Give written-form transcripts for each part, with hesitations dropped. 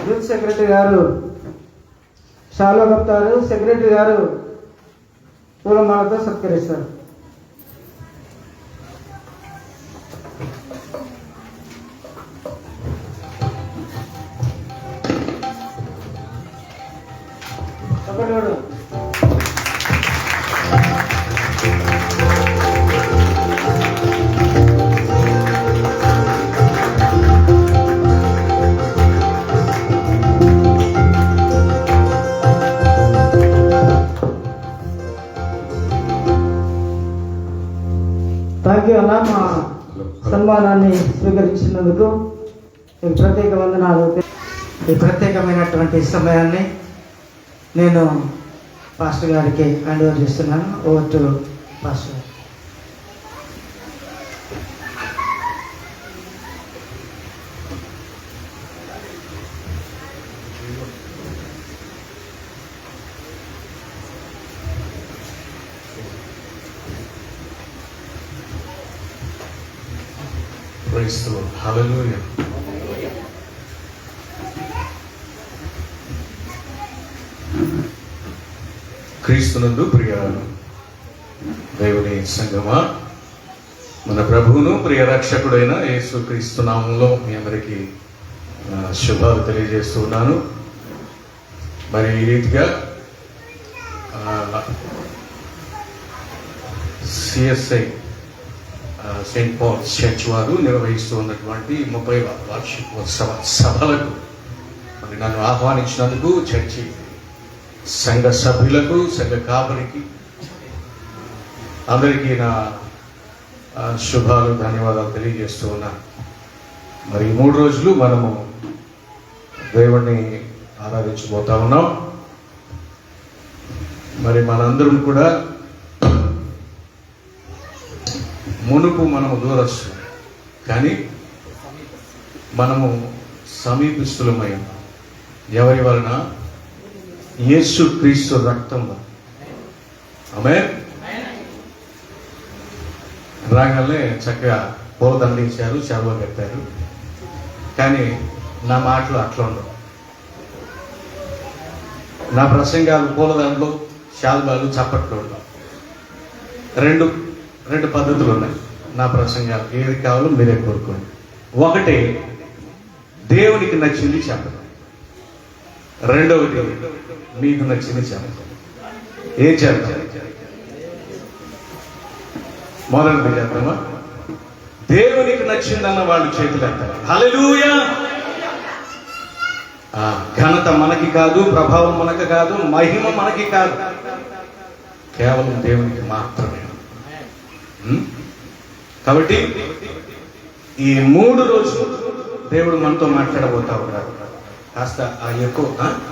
Youth secretary గారు shallow కప్తారు, secretary గారు పూలమాలతో సత్కరిస్తారు. Thank you అన్న, మా సన్మానాన్ని స్వీకరించినందుకు మీకు ప్రత్యేక వందనాలు. ఈ ప్రత్యేకమైనటువంటి సమయాన్ని నేను పాస్టర్ గారికి హ్యాండ్ ఓవర్ చేస్తున్నాను. ఓవర్ టు పాస్టర్ గారు. Praise the Lord. Hallelujah. క్రీస్తునందు ప్రియ దేవుని సంగమా, మన ప్రభువును ప్రియ రక్షకుడైన యేసు క్రీస్తు నామంలో మీ అందరికీ శుభాలు తెలియజేస్తున్నాను. మరి ఈ రీతిగా సిఎస్ఐ సెయింట్ పాల్స్ చర్చ్ వారు నిర్వహిస్తూ ఉన్నటువంటి 30వ వార్షికోత్సవ సభలకు మరి నన్ను ఆహ్వానించినందుకు చర్చి సంఘ సభ్యులకు, సంఘ కాపరికి అందరికీ నా శుభాలు, ధన్యవాదాలు తెలియజేస్తూ ఉన్నాను. మరి 3 రోజులు మనము దేవుణ్ణి ఆరాధించబోతా ఉన్నాం. మరి మనందరం కూడా మునుపు మనము దూరస్తు, కానీ మనము సమీపిస్తులమై ఎవరి వలన? యేసు క్రీస్తు రక్తం. ఆమేన్. రాగానే చక్కగా పూలదండించారు, చదువు పెట్టారు, కానీ నా మాటలు అట్లా ఉండవు. నా ప్రసంగాలు పూలదండలు, శాల్వాలు, చప్పట్లు ఉండవు. రెండు పద్ధతులు ఉన్నాయి నా ప్రసంగాలు. ఏది కావాలో మీరే కోరుకోండి. ఒకటి దేవునికి నచ్చింది చెప్పడం, రెండవది మీకు నచ్చింది చెప్పడం. ఏం చేద్దాం? మొదటి చేద్దామా? దేవునికి నచ్చిందన్న వాళ్ళు చేతులు ఎత్తారు. హల్లెలూయా. ఘనత మనకి కాదు, ప్రభావం మనకి కాదు, మహిమ మనకి కాదు, కేవలం దేవునికి మాత్రమే. కాబట్టి ఈ 3 రోజులు దేవుడు మనతో మాట్లాడబోతా ఉన్నాడు. కాస్త ఎక్కువ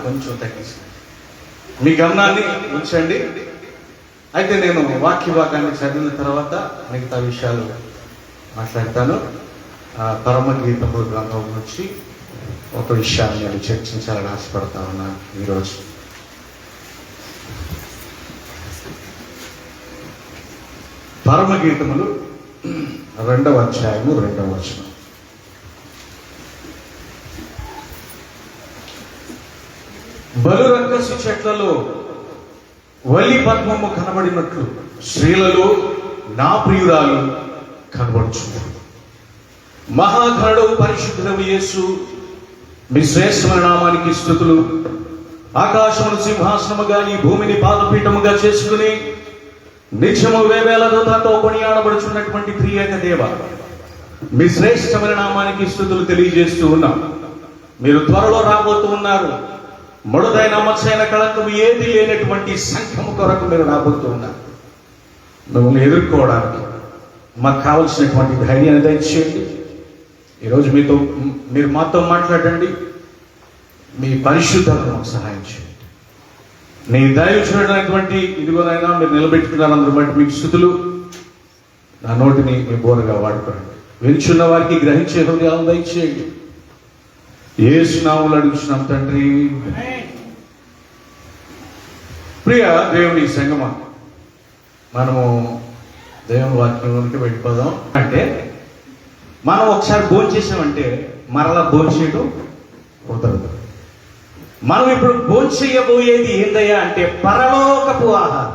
కొంచెం తగ్గించి మీ గమనాన్ని ఉంచండి. అయితే నేను వాక్యాన్ని చదివిన తర్వాత మిగతా విషయాలు మాట్లాడతాను. పరమగీతము గ్రంథం నుంచి ఒక విషయాన్ని నేను చర్చించాలని ఆశపడతా ఉన్నాను ఈరోజు. పరమగీతములు 2వ అధ్యాయము 2వ వచనం. బలు రక్కసి చెట్లలో వల్లి పద్మము కనబడినట్లు స్త్రీలలో నా ప్రియురాలు కనబడుచున్నాడు. మహాఘనుడు పరిశుద్ధుడవు యేసు, మీ శ్రేష్టమైన నామానికి స్తుతులు. ఆకాశమును సింహాసనముగా, ఈ భూమిని పాదపీఠముగా చేసుకుని నిత్యము వేవేల దూతలతో కొనియాడబడుచున్నటువంటి ప్రియక దేవ, మీ శ్రేష్టమైన నామానికి స్తుతులు తెలియజేస్తూ ఉన్నాం. మీరు త్వరలో రాబోతూ ఉన్నారు. మడుదైన మచ్చైన కళంకము ఏది లేనటువంటి సంఘము కొరకు మీరు రాబోతూ ఉన్నారు. మిమ్మల్ని ఎదుర్కోవడానికి మాకు కావలసినటువంటి ధైర్యాన్ని దయచేయండి. ఈరోజు మీరు మాతో మాట్లాడండి. మీ పరిశుద్ధతను మాకు సహాయం చేయండి. నీ దయ చూడనటువంటి ఇదిగోనైనా మీరు నిలబెట్టుకున్నారు. అందరూ బట్టి మీకు స్తుతులు. నా నోటిని మీ బోరగా వాడుకోండి. వించున్న వారికి గ్రహించే హృదయాలను దయచేయండి. యేసు నామములో అడుగుచున్నాం తండ్రి. ప్రియ దేవుని సంగమా, మనము దేవుని వాక్యంలోనికి వెళ్ళిపోదాం. అంటే మనం ఒకసారి భోజనం చేసామంటే మరలా భోజనం చేయడం కుదరదు. మనం ఇప్పుడు భోంచేయబోయేది ఏందయ్యా అంటే పరలోకపు ఆహారం.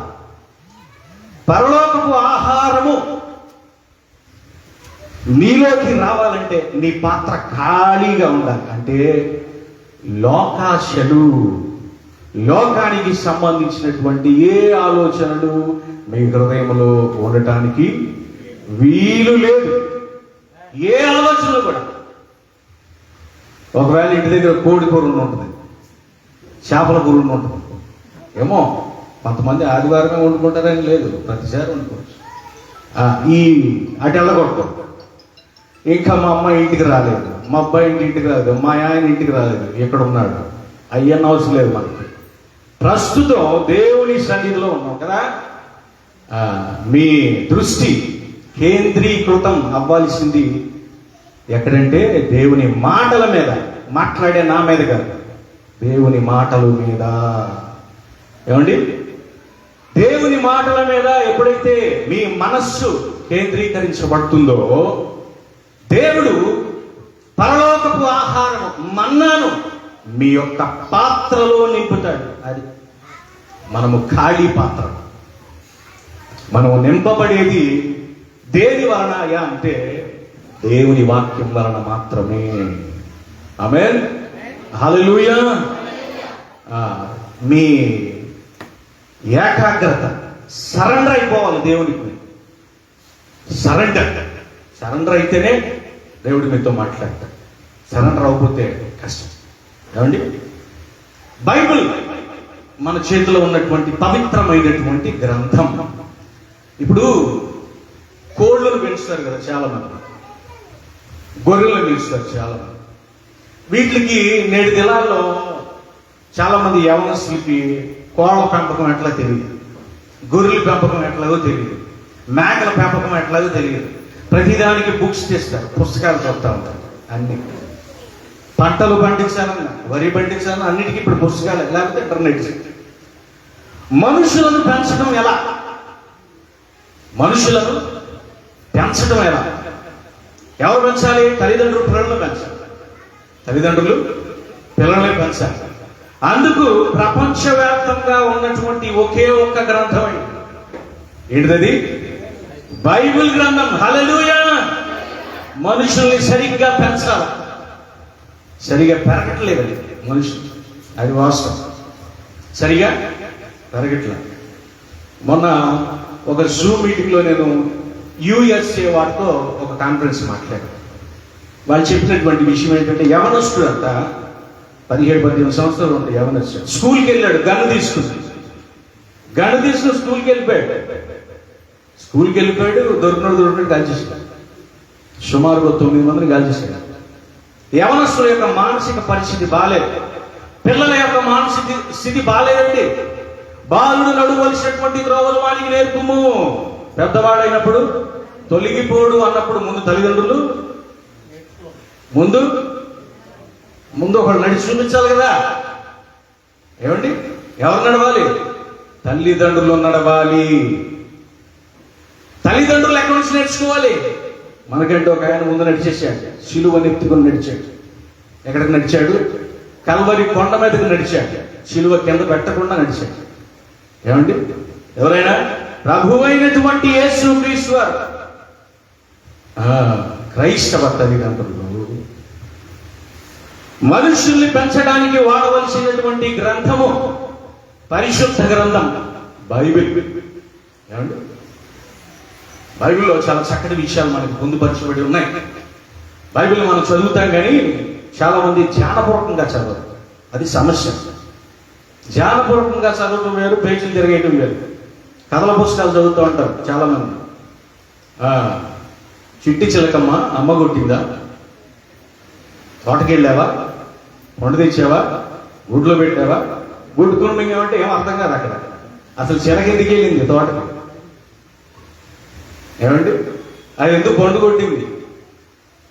పరలోకపు ఆహారము నీలోకి రావాలంటే నీ పాత్ర ఖాళీగా ఉండాలి. అంటే లోకాశలు, లోకానికి సంబంధించినటువంటి ఏ ఆలోచనలు మీ హృదయంలో ఉండటానికి వీలు లేదు. ఏ ఆలోచనలు కూడా. ఒకవేళ ఇంటి దగ్గర కోడి కూర ఉంటుంది, చేపల కూర ఉంటుంది, ఏమో కొంతమంది ఆదివారమే వండుకుంటారని లేదు, ప్రతిసారి వండుకోవచ్చు. ఈ అటు వెళ్ళకూడదు. ఇంకా మా అమ్మాయి ఇంటికి రాలేదు, మా అబ్బాయి ఇంటికి రాలేదు, మా ఆయన ఇంటికి రాలేదు, ఇక్కడ ఉన్నాడు, అయ్యన్న అవసరం లేదు మనకి. ప్రస్తుతం దేవుని సన్నిధిలో ఉన్నాం కదా. మీ దృష్టి కేంద్రీకృతం అవ్వాల్సింది ఎక్కడంటే దేవుని మాటల మీద. మాట్లాడే నా మీద కాదు, దేవుని మాటల మీద. ఏమండి? దేవుని మాటల మీద ఎప్పుడైతే మీ మనస్సు కేంద్రీకరించబడుతుందో దేవుడు పరలోకపు ఆహారం మన్నాను మీ యొక్క పాత్రలో నింపుతాడు. అది మనము ఖాళీ పాత్ర. మనము నింపబడేది దేని వలన అంటే దేవుని వాక్యం వలన మాత్రమే. ఆమేన్, హల్లెలూయా. మీ ఏకాగ్రత సరెండర్ అయిపోవాలి దేవునికి. సరెండర్ అయితేనే దేవుడి మీతో మాట్లాడతాడు. సరెండర్ అవ్వకపోతే కష్టం. ఏమండి? బైబిల్ మన చేతిలో ఉన్నటువంటి పవిత్రమైనటువంటి గ్రంథం. ఇప్పుడు కోళ్ళను పెంచుతారు కదా చాలా మంది, గొర్రెలను పెంచుతారు చాలా మంది. వీటికి నేటి దినాల్లో చాలా మంది యవనస్తులకి కోళ్ళ పెంపకం ఎట్లా తెలియదు, గొర్రెల పెంపకం ఎట్లాగో తెలియదు, మేకల పెంపకం ఎట్లాగో తెలియదు. ప్రతిదానికి బుక్స్ చేస్తారు, పుస్తకాలు చదువుతూ ఉంటారు. అన్ని పంటలు పండించాలన్నా, వరి పండించాలన్నా అన్నిటికీ ఇప్పుడు పుస్తకాలు, లేకపోతే ఇంటర్నెట్. మనుషులను పెంచడం ఎలా? మనుషులను పెంచడం ఎలా? ఎవరు పెంచాలి? తల్లిదండ్రులు పిల్లలను పెంచాలి. తల్లిదండ్రులు పిల్లల్ని పెంచాలి. అందుకు ప్రపంచవ్యాప్తంగా ఉన్నటువంటి ఒకే ఒక్క గ్రంథం ఏంటిది? బైబిల్ గ్రంథం. హల్లెలూయా. మనుషుల్ని సరిగ్గా పెంచాలి. సరిగా పెరగట్లేదండి మనుషులు, అది వాస్తవం. సరిగా పెరగట్లేదు. మొన్న ఒక జూమ్ మీటింగ్లో నేను USA వాటితో ఒక కాన్ఫరెన్స్ మాట్లాడాను. వాళ్ళు చెప్పినటువంటి విషయం ఏంటంటే యవనస్తుడు అంట 17-18 సంవత్సరాలు ఉంటాయి యవనస్తుడు. స్కూల్కి వెళ్ళాడు, గన్ను తీసుకుని స్కూల్కి వెళ్ళిపోయాడు. దొరికినట్టు కాల్చేసాడు. సుమారుగా 9 మందిని కాల్చేసాడు. యవనస్తుల యొక్క మానసిక పరిస్థితి బాలేదు, పిల్లల యొక్క మానసిక స్థితి బాలేదండి. బాలుడు నడువలసినటువంటి ద్రోవలు వానికి నేర్పుము, పెద్దవాడైనప్పుడు తొలగిపోడు అన్నప్పుడు ముందు తల్లిదండ్రులు ముందు ఒకళ్ళు నడిచి చూపించాలి కదా. ఏమండి? ఎవరు నడవాలి? తల్లిదండ్రులు నడవాలి. తల్లిదండ్రులు ఎక్కడి నుంచి నేర్చుకోవాలి? మనకంటే ఒక ఆయన ముందు నడిచేసాడు, శిలువని ఎత్తుకుని నడిచాడు. ఎక్కడికి నడిచాడు? కల్వరి కొండ మీదకి నడిచాడు, శిలువ కింద పెట్టకుండా నడిచాడు. ఏమండి? ఎవరైనా ప్రభువైనటువంటి యేసు క్రీస్తు వారు క్రైస్తవ తల్లిదండ్రులు మనుషుల్ని పెంచడానికి వాడవలసినటువంటి గ్రంథము పరిశుద్ధ గ్రంథం బైబిల్. ఏమండి? బైబిల్లో చాలా చక్కటి విషయాలు మనకు పొందుపరచబడి ఉన్నాయి. బైబిల్ మనం చదువుతాం కానీ చాలా మంది ధ్యానపూర్వకంగా చదవరు. అది సమస్య. ధ్యానపూర్వకంగా చదవటం వేరు, పేజీలు తిరగేయటం వేరు. కథల పుస్తకాలు చదువుతూ ఉంటారు చాలా మంది. చిట్టి చిలకమ్మ అమ్మ కొట్టిందా, తోటకెళ్ళావా, వంట తెచ్చావా, గుడ్లో పెట్టావా, గుడ్డు కుటుంబం ఏం అర్థం కాదు అక్కడ. అసలు చిలక ఎందుకు వెళ్ళింది తోటకి? ఏమండి? అది ఎందుకు పండు కొట్టింది?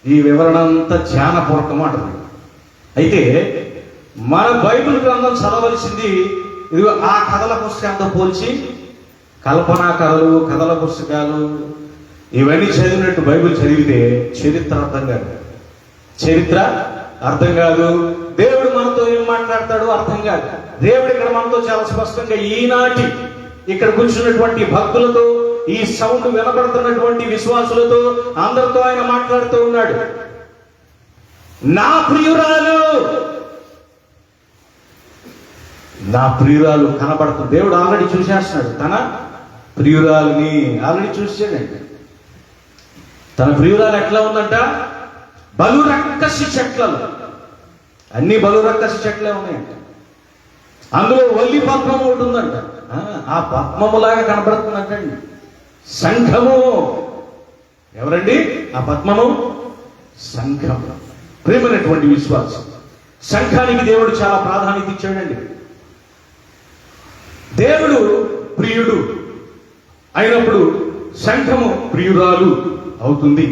ఈ వివరణ అంతా ధ్యానపూర్వకం అంటుంది. అయితే మన బైబిల్ గ్రంథం చదవలసింది ఇదిగో ఆ కథల పుస్తకాలతో పోల్చి కల్పనా కథలు, కథల పుస్తకాలు ఇవన్నీ చదివినట్టు బైబిల్ చదివితే చరిత్ర అర్థం కాదు. చరిత్ర అర్థం కాదు. దేవుడు మనతో ఏం మాట్లాడతాడో అర్థం కాదు. దేవుడు ఇక్కడ మనతో చాలా స్పష్టంగా ఈనాటి ఇక్కడ కూర్చున్నటువంటి భక్తులతో, ఈ సౌండ్ వినపడుతున్నటువంటి విశ్వాసులతో అందరితో ఆయన మాట్లాడుతూ ఉన్నాడు. నా ప్రియురాలు, నా ప్రియురాలు కనపడుతుంది. దేవుడు ఆల్రెడీ చూసేస్తున్నాడు తన ప్రియురాలని, ఆల్రెడీ చూసాడండి. తన ప్రియురాలు ఎట్లా ఉందంట? బలు రక్కసి చెట్లలో, అన్ని బలు రక్కసి చెట్లే ఉన్నాయంట. అందులో వల్లి పద్మం ఒకటి ఉందంట. ఆ పద్మములాగా కనపడుతుందంటండి సంఘము. ఎవరండి ఆ పద్మము? సంఘము. ప్రేమైనటువంటి విశ్వాసం. సంఘానికి దేవుడు చాలా ప్రాధాన్యత ఇచ్చాడండి. దేవుడు ప్రియుడు అయినప్పుడు సంఘము ప్రియురాలు అవుతుంది.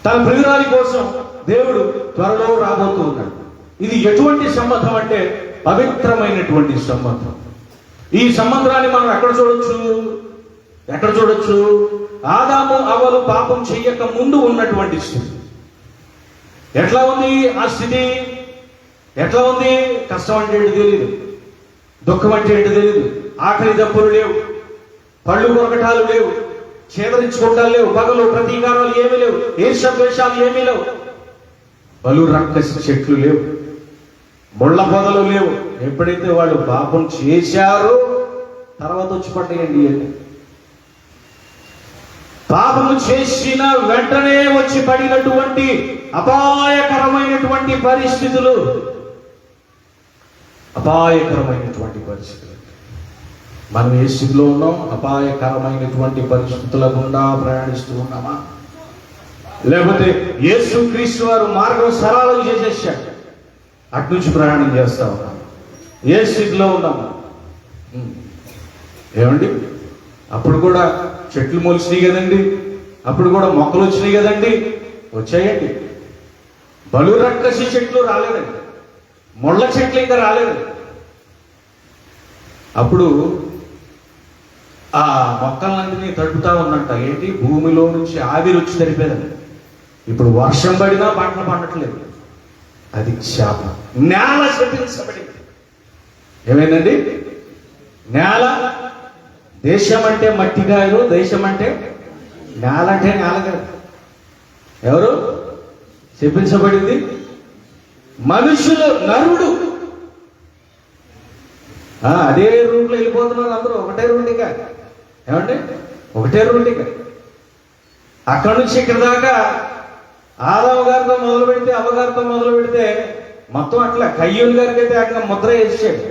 తన ప్రియురాలి కోసం దేవుడు త్వరలో రాబోతూ ఉన్నాడు. ఇది ఎటువంటి సంబంధం అంటే పవిత్రమైనటువంటి సంబంధం. ఈ సంబంధాన్ని మనం ఎక్కడ చూడొచ్చు? ఆదాము అవ్వలు పాపం చెయ్యక ముందు ఉన్నటువంటి స్థితి. ఎట్లా ఉంది ఆ స్థితి? ఎట్లా ఉంది? కష్టం అంటే ఏంటి తెలియదు, దుఃఖం అంటే ఏంటి తెలియదు, ఆకలి దప్పులు లేవు, పళ్ళు కొరకటాలు లేవు, చేదరించుకుంటాలు లేవు, పగలు ప్రతీకారాలు ఏమీ లేవు, ఈర్ష్యద్వేషాలు ఏమీ లేవు, బలు రక్కసి చెట్లు లేవు, ముళ్ళ పొదలు లేవు. ఎప్పుడైతే వాళ్ళు పాపం చేశారో తర్వాత వచ్చి పడ్డాయండి. పాపము చేసిన వెంటనే వచ్చి పడినటువంటి అపాయకరమైనటువంటి పరిస్థితులు, అపాయకరమైనటువంటి పరిస్థితులు. మనం ఏ స్థితిలో ఉన్నాం? అపాయకరమైనటువంటి పరిస్థితుల గుండా ప్రయాణిస్తూ ఉన్నామా? లేకపోతే యేసుక్రీస్తు వారు మార్గం సరళం చేసేసాడు, అటు నుంచి ప్రయాణం చేస్తా ఉన్నాం? ఏ స్థితిలో ఉన్నామా? ఏమండి, అప్పుడు కూడా చెట్లు మొలిచినాయి కదండి, అప్పుడు కూడా మొక్కలు వచ్చినాయి కదండి, వచ్చాయండి. బలు రక్కసి చెట్లు రాలేదండి, ముళ్ళ చెట్లు ఇంకా రాలేదండి. అప్పుడు ఆ మొక్కలన్నింటినీ తడుపుతా ఉన్నట్ట. ఏంటి? భూమిలో నుంచి ఆవిరి వచ్చి తడిపేదండి. ఇప్పుడు వర్షం పడినా పంటలు పండట్లేదు, అది శాపం. నేల శపించబడింది. ఏమైందండి? నేల, దేశం అంటే మట్టికాయలు, దేశం అంటే నేల, అంటే నేల కదా. ఎవరు శపించబడింది? మనుషులు, నరుడు. అదే రూట్లో వెళ్ళిపోతున్నారు అందరూ. ఒకటే రూట్గా. ఏమంటే ఒకటే రూట్గా. అక్కడి నుంచి ఇక్కడ దాకా ఆదాము గారితో మొదలు పెడితే, అవ్వగారితో మొదలు పెడితే మొత్తం అట్లా. కయ్యూని గారికి అయితే అక్కడ ముద్ర వేసాడు.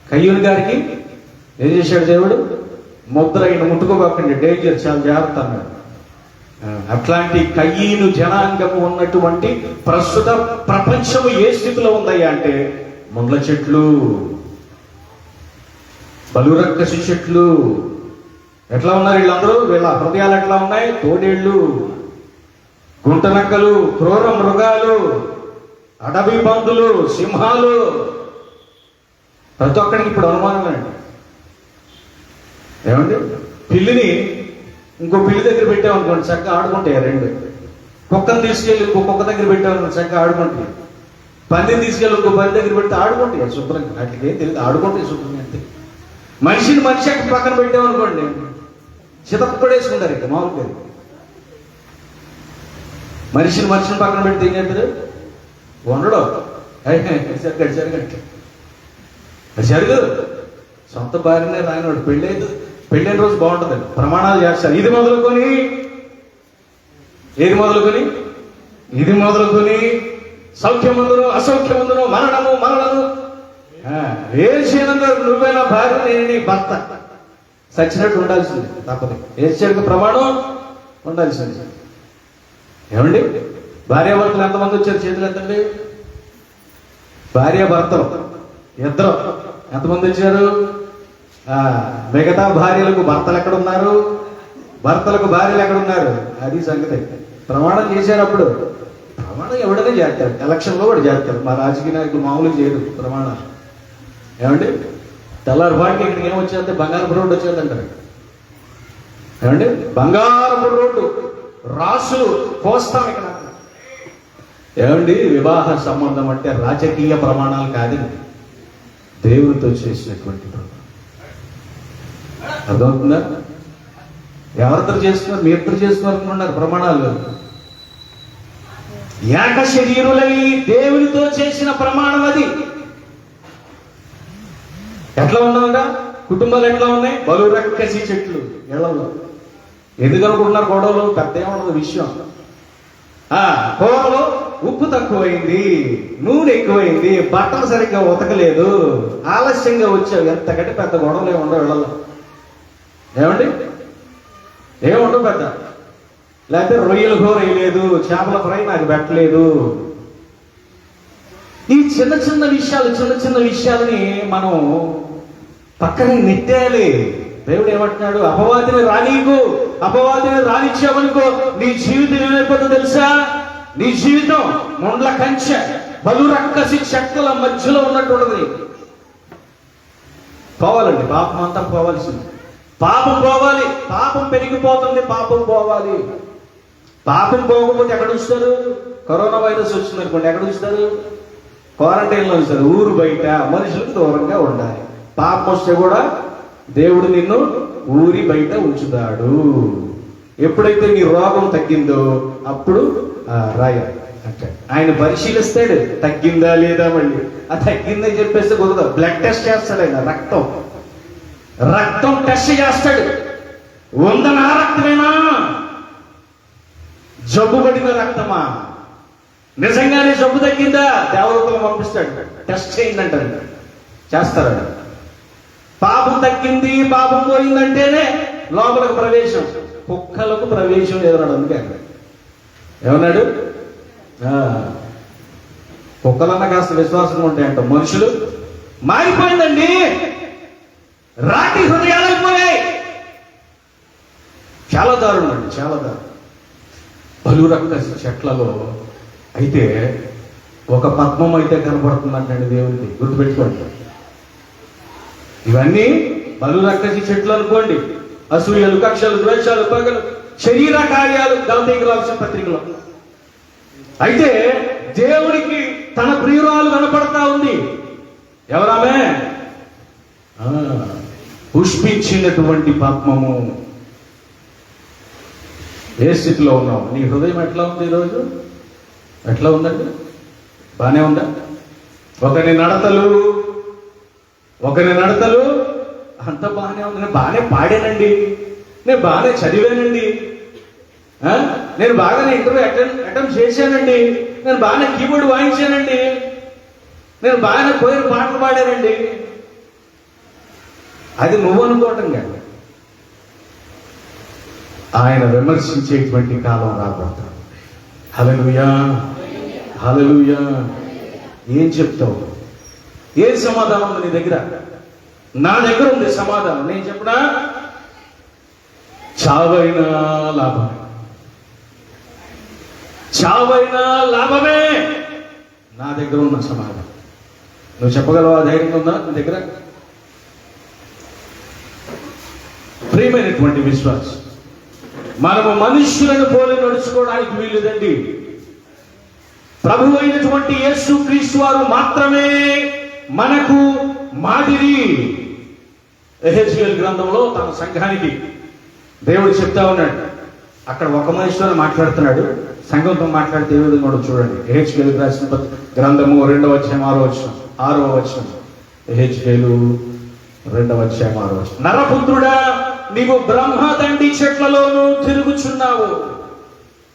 కయ్యూని గారికి ఏం చేశాడు దేవుడు? ముద్ర. ఈయన ముట్టుకోకండి, డేంజర్, చాలా జాగ్రత్త అన్నాడు. అట్లాంటి కయ్యీను జనాంగము ఉన్నటువంటి ప్రస్తుత ప్రపంచము ఏ స్థితిలో ఉందయ్యా అంటే ముళ్ళ చెట్లు, బలురక్కసి చెట్లు. ఎట్లా ఉన్నారు వీళ్ళందరూ? వీళ్ళ హృదయాలు ఎట్లా ఉన్నాయి? తోడేళ్ళు, గుంటనక్కలు, క్రూర మృగాలు, అడవి పందులు, సింహాలు. ప్రతి ఒక్కడికి ఇప్పుడు అనుమానమేనండి. ఏమండి? పిల్లిని ఇంకో పిల్లి దగ్గర పెట్టామనుకోండి, చక్కగా ఆడుకుంటాయి రెండు. కుక్కను తీసుకెళ్ళి ఇంకో కుక్క దగ్గర పెట్టామనుకోండి, చక్కగా ఆడుకుంటాయి. పందిని తీసుకెళ్ళి ఇంకో పంది దగ్గర పెడితే ఆడుకుంటాయి శుభ్రంగా. వాటికి ఏం తెలియదు, ఆడుకుంటాయి శుభ్రంగా అంతే. మనిషిని మనిషి అక్కడ పక్కన పెట్టామనుకోండి, చితప్పడేసుకుంటారు. ఇక మామూలుగా మనిషిని పక్కన పెడితే ఏం చేస్తారు? ఉండడం జరగదు. సొంత భార్యనే రాయనోడు పెళ్ళైన రోజు బాగుంటుందండి, ప్రమాణాలు చేస్తారు. ఇది మొదలుకొని సౌఖ్యమందును అసౌఖ్యమందును మరణము ఏడ్చేనందుకు నువ్వే నా భార్య, నేను నీ భర్త. సచ్చినట్టు ఉండాల్సింది, తప్పదు. ఏడ్చేందుకు ప్రమాణం ఉండాల్సింది. ఏమండి? భార్యాభర్తలు ఎంతమంది వచ్చారు? చేతులు ఎంతండి? భార్యాభర్తలు ఇద్దరు ఎంతమంది వచ్చారు? మిగతా భార్యలకు భర్తలు ఎక్కడున్నారు? భర్తలకు భార్యలు ఎక్కడున్నారు? అది సంగతి. ప్రమాణం చేశారు. అప్పుడు ప్రమాణం ఎవడనే చేస్తారు, ఎలక్షన్లో కూడా చేస్తారు. మా రాజకీయ నాయకులు మామూలుగా చేయరు ప్రమాణాలు. ఏమండి? తెల్లారిపాటికి ఇక్కడికి ఏమొచ్చేస్తే బంగారపు రోడ్డు వచ్చేదంటారు. ఏమండి? బంగారపు రోడ్డు రాసులు పోస్తాం ఇక్కడ. ఏమండి, వివాహ సంబంధం అంటే రాజకీయ ప్రమాణాలు కాదండి, దేవునితో చేసినటువంటి ప్రమాణం. అర్థమవుతుందా? ఎవరితో చేస్తున్నారు? మీ ఇద్దరు చేస్తున్నారు ప్రమాణాలు. ఏక శరీరులై దేవునితో చేసిన ప్రమాణం అది. ఎట్లా ఉన్నావుగా కుటుంబాలు ఎట్లా ఉన్నాయి? బలురక్కసి చెట్లు ఇళ్లలో. ఎందుకు అనుకుంటున్నారు గొడవలు? పెద్ద ఏమన్నది విషయం. కూరలో ఉప్పు తక్కువైంది, నూనె ఎక్కువైంది, బట్టలు సరిగ్గా ఉతకలేదు, ఆలస్యంగా వచ్చావు. ఎంతకంటే పెద్ద గొడవలు ఏముండవు ఇళ్లలో. ఏమండి, ఏముండవు పెద్ద. లేకపోతే రొయ్యల కూర వేయలేదు, చేపల ఫ్రై నాకు పెట్టలేదు. ఈ చిన్న చిన్న విషయాలని మనం పక్కన నెట్టేయాలి. దేవుడు ఏమంటున్నాడు? అపవాదిని రానిచ్చావనుకో నీ జీవితం ఏమైపోతుందో తెలుసా? నీ జీవితం మొండ్ల కంచె, బలురక్కసి చెక్కల మధ్యలో ఉన్నటువంటిది. పోవాలండి, పాపం అంతా పోవాల్సింది. పాపం పోవాలి, పాపం పెరిగిపోతుంది, పాపం పోవాలి. పాపం పోకపోతే ఎక్కడ ఉంచుతారు? కరోనా వైరస్ వచ్చింది అనుకోండి, ఎక్కడ ఉంచుతారు? క్వారంటైన్లో ఉంచుతారు. ఊరు బయట మనుషులకు దూరంగా ఉండాలి. పాపం వస్తే కూడా దేవుడు నిన్ను ఊరి బయట ఉంచుతాడు. ఎప్పుడైతే నీ రోగం తగ్గిందో అప్పుడు రాయాలి అంటే ఆయన పరిశీలిస్తాడు, తగ్గిందా లేదా. మళ్ళీ ఆ తగ్గిందని చెప్పేస్తే కుదరదు. బ్లడ్ టెస్ట్ చేస్తాడు ఆయన, రక్తం టెస్ట్ చేస్తాడు. వందన రక్తమేనా, జబ్బు పడిన రక్తమా, నిజంగానే జబ్బు తగ్గిందా, దేవదూతలను పంపిస్తాడు, టెస్ట్ చేయండి అంటారు. చేస్తారట. పాపం తగ్గింది, పాపం పోయిందంటేనే లోపలకు ప్రవేశం. కుక్కలకు ప్రవేశం ఎదురాడు. అందుకే అక్కడ ఏమన్నాడు? కుక్కలన్నా కాస్త విశ్వాసంగా ఉంటాయంట. మనుషులు మారిపోయిందండి, రాటి హృదయాలైపోయాయి. చాలా దారుణం అండి, చాలా దారుణం. బలురక్కసి చెట్లలో అయితే ఒక పద్మం అయితే కనపడుతుందంటండి దేవునికి. గుర్తుపెట్టుకోండి, ఇవన్నీ బలురక్కసి చెట్లు అనుకోండి. అసూయలు, కక్షలు, ద్వేషాలు, పగలు, శరీర కార్యాలు దాంతేకి రాసిన పత్రికలో. అయితే దేవునికి తన ప్రియురాలు కనపడతా ఉంది. ఎవరామే? పుష్పించినటువంటి పద్మము. ఏ స్థితిలో ఉన్నావు? నీ హృదయం ఎట్లా ఉంది ఈరోజు? ఎట్లా ఉందండి? బానే ఉందా? ఒకరి నడతలు అంత బాగానే ఉంది. నేను బాగానే పాడానండి, నేను బాగానే చదివానండి, నేను బాగానే ఇంటర్వ్యూ అటెంప్ట్ చేశానండి, నేను బాగానే కీబోర్డ్ వాయించానండి, నేను బాగానే పోయిన పాటలు పాడానండి. అది నువ్వు అనుకోవటం కాదు, ఆయన విమర్శించేటువంటి కాలం రాబోతాడు. హల్లెలూయా, హల్లెలూయా. ఏం చెప్తావు? ఏ సమాధానం ఉంది నీ దగ్గర? నా దగ్గర ఉంది సమాధానం. నేను చెప్పనా? చావైనా లాభమే, చావైనా లాభమే. నా దగ్గర ఉన్న సమాధానం. నువ్వు చెప్పగలవా? ధైర్యం ఉందా నీ దగ్గర? ప్రియమైనటువంటి విశ్వాసం, మనము మనుష్యులను పోలి నడుచుకోవడానికి వీలుదండి. ప్రభు అయినటువంటి యేసు క్రీస్తు వారు మాత్రమే మనకు మాదిరి. యెహెజ్కేలు గ్రంథంలో తన సంఘానికి దేవుడు చెప్తా ఉన్నాడు. అక్కడ ఒక మనిషితో మాట్లాడుతున్నాడు, సంఘంతో మాట్లాడితే ఏ విధంగా కూడా చూడండి. యెహెజ్కేలు రాసిన గ్రంథము 2వ అధ్యాయం 6వ వచనం. యెహెజ్కేలు 2వ అధ్యాయం 6వ వచనం. నరపుత్రుడా, నీవు బ్రహ్మదండి చెట్లలోనూ తిరుగుచున్నావు.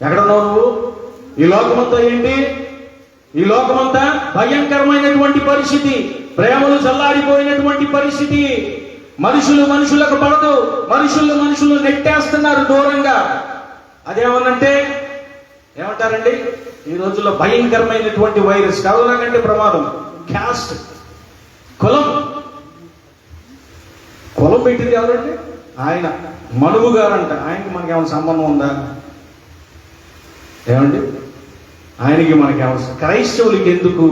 ఎక్కడున్నావు నువ్వు? ఈ లోకమంతా ఏంటి? ఈ లోకమంతా భయంకరమైనటువంటి పరిస్థితి, ప్రేమలు చల్లారిపోయినటువంటి పరిస్థితి. మనుషులకు పడదు, మనుషులు నెట్టేస్తున్నారు దూరంగా. అదేమనంటే ఏమంటారండి ఈ రోజుల్లో? భయంకరమైనటువంటి వైరస్, కరోనా కంటే ప్రమాదం. క్యాస్ట్, కులం పెట్టింది ఎవరండి? ఆయన మనువు గారంట. ఆయనకి మనకి ఏమైనా సంబంధం ఉందా? ఏమండి? ఆయనకి మనకి అవసరం. క్రైస్తవులకి ఎందుకు?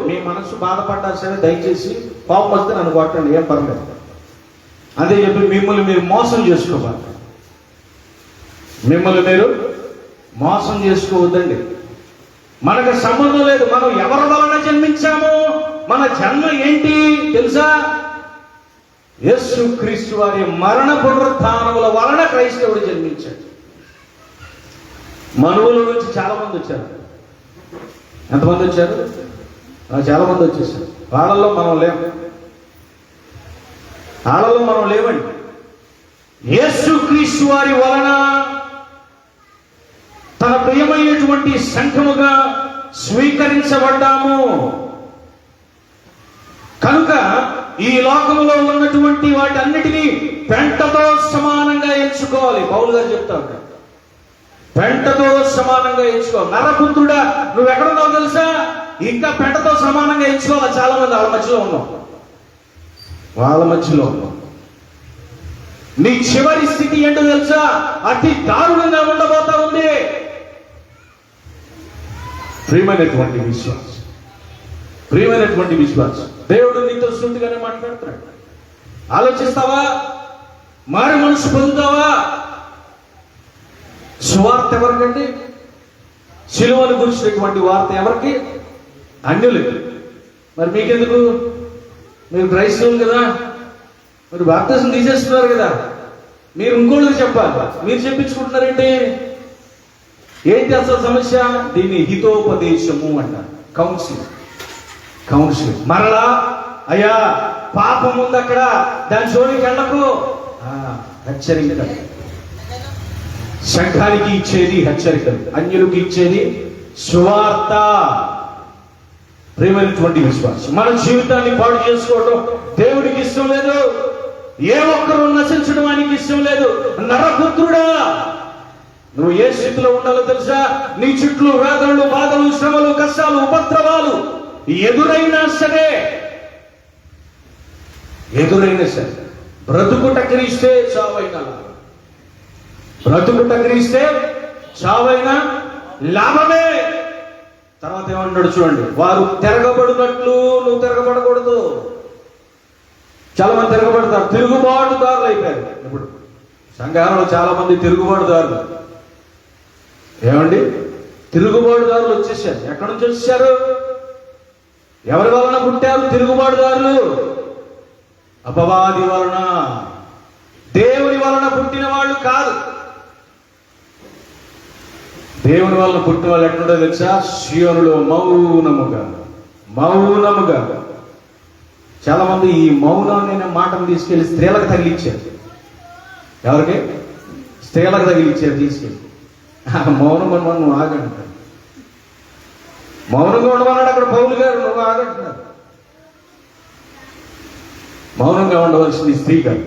మీ మనసు బాధపడ్డా సరే దయచేసి కోపం వస్తే నన్ను కొట్టండి, ఏం పర్లేదు. అదే చెప్పి మిమ్మల్ని మీరు మోసం చేసుకోవాలి. మిమ్మల్ని మీరు మోసం చేసుకోవద్దండి. మనకు సంబంధం లేదు. మనం ఎవరి వలన జన్మించామో, మన జన్మ ఏంటి తెలుసా? యేసు క్రీస్తు వారి మరణ పునరుత్థానముల వలన క్రైస్తవుడు జన్మించాడు. మనువుల నుంచి చాలా మంది వచ్చారు. ఎంతమంది వచ్చారు? చాలా మంది వచ్చేసారు. వాళ్ళల్లో మనం లేము. వాళ్ళలో మనం లేవండి. యేసు క్రీస్తు వారి వలన తన ప్రియమైనటువంటి సంఘముగా స్వీకరించబడ్డాము. కనుక ఈ లోకములో ఉన్నటువంటి వాటన్నిటినీ పెంటతో సమానంగా ఎంచుకోవాలి. పౌలు గారు చెప్తా ఉంటారు, పెంటతో సమానంగా ఎంచుకోవాలి. నరపుత్రుడా, నువ్వు ఎక్కడున్నావు తెలుసా? ఇంకా పెంటతో సమానంగా ఎంచుకోవాలి. చాలా మంది వాళ్ళ మధ్యలో ఉన్నాం. నీ చివరి స్థితి ఏంటో తెలుసా? అతి దారుణంగా ఉండబోతా ఉంది. ప్రియమైనటువంటి విశ్వాసం, దేవుడు నీతో సూటిగానే మాట్లాడుతున్నాడు. ఆలోచిస్తావా? మారు మనసు పొందుతావా? సువార్త ఎవరికండి? సిలువను గురించినటువంటి వార్త ఎవరికి? అన్యులకి. మరి మీకెందుకు? మీరు క్రైస్తవులు కదా, మీరు బాప్తిసం తీసేస్తున్నారు కదా, మీరు ఇంకోళ్ళకి చెప్పాలి. మీరు చెప్పించుకుంటున్నారేంటి? ఏంటి అసలు సమస్య? దీన్ని హితోపదేశము అంటారు. కౌన్సిలింగ్. మరలా అయ్యా పాపం ఉంది అక్కడ, దాని జోలికి వెళ్ళకు. హెచ్చరిక. సంఘానికి ఇచ్చేది హెచ్చరికలు, అన్యులకు ఇచ్చేది సువార్త. ప్రేమైనటువంటి విశ్వాసం, మన జీవితాన్ని పాడు చేసుకోవడం దేవుడికి ఇష్టం లేదు. ఏ ఒక్కరూ నశించడం ఆయనకి ఇష్టం లేదు. నరపుత్రుడా, నువ్వు ఏ స్థితిలో ఉండాలో తెలుసా? నీ చుట్టూ వేదనలు, బాధలు, శ్రమలు, కష్టాలు, ఉపద్రవాలు ఎదురైనా సరే బ్రతుకుట క్రీస్తే చావైనా లాభమే. తర్వాత ఏమంటాడు చూడండి, వారు తిరగబడినట్లు నువ్వు తిరగబడకూడదు. చాలా మంది తిరగబడతారు, తిరుగుబాటుదారులు అయిపోయారు. ఇప్పుడు సంఘాలలో చాలా మంది తిరుగుబాటుదారులు. ఏమండి? తిరుగుబాటుదారులు వచ్చేసారు. ఎక్కడి నుంచి వచ్చేసారు? ఎవరి వలన పుట్టారు తిరుగుబాటుదారులు? అపవాది వలన. దేవుని వలన పుట్టిన వాళ్ళు కాదు. దేవుని వలన పుట్టిన వాళ్ళు ఎక్కడుండో తెలుసా? సియోనులో మౌనముగా. చాలా మంది ఈ మౌనాన్ని మాటను తీసుకెళ్లి స్త్రీలకు తగిలిచ్చారు. ఎవరికి? స్త్రీలకు తగిలిచ్చారు తీసుకెళ్ళి. మౌనం అని నువ్వు ఆగంటారు. మౌనంగా ఉండమన్నాడు అక్కడ పౌలు గారు, నువ్వు ఆగంటున్నారు. మౌనంగా ఉండవలసింది స్త్రీ కాదు.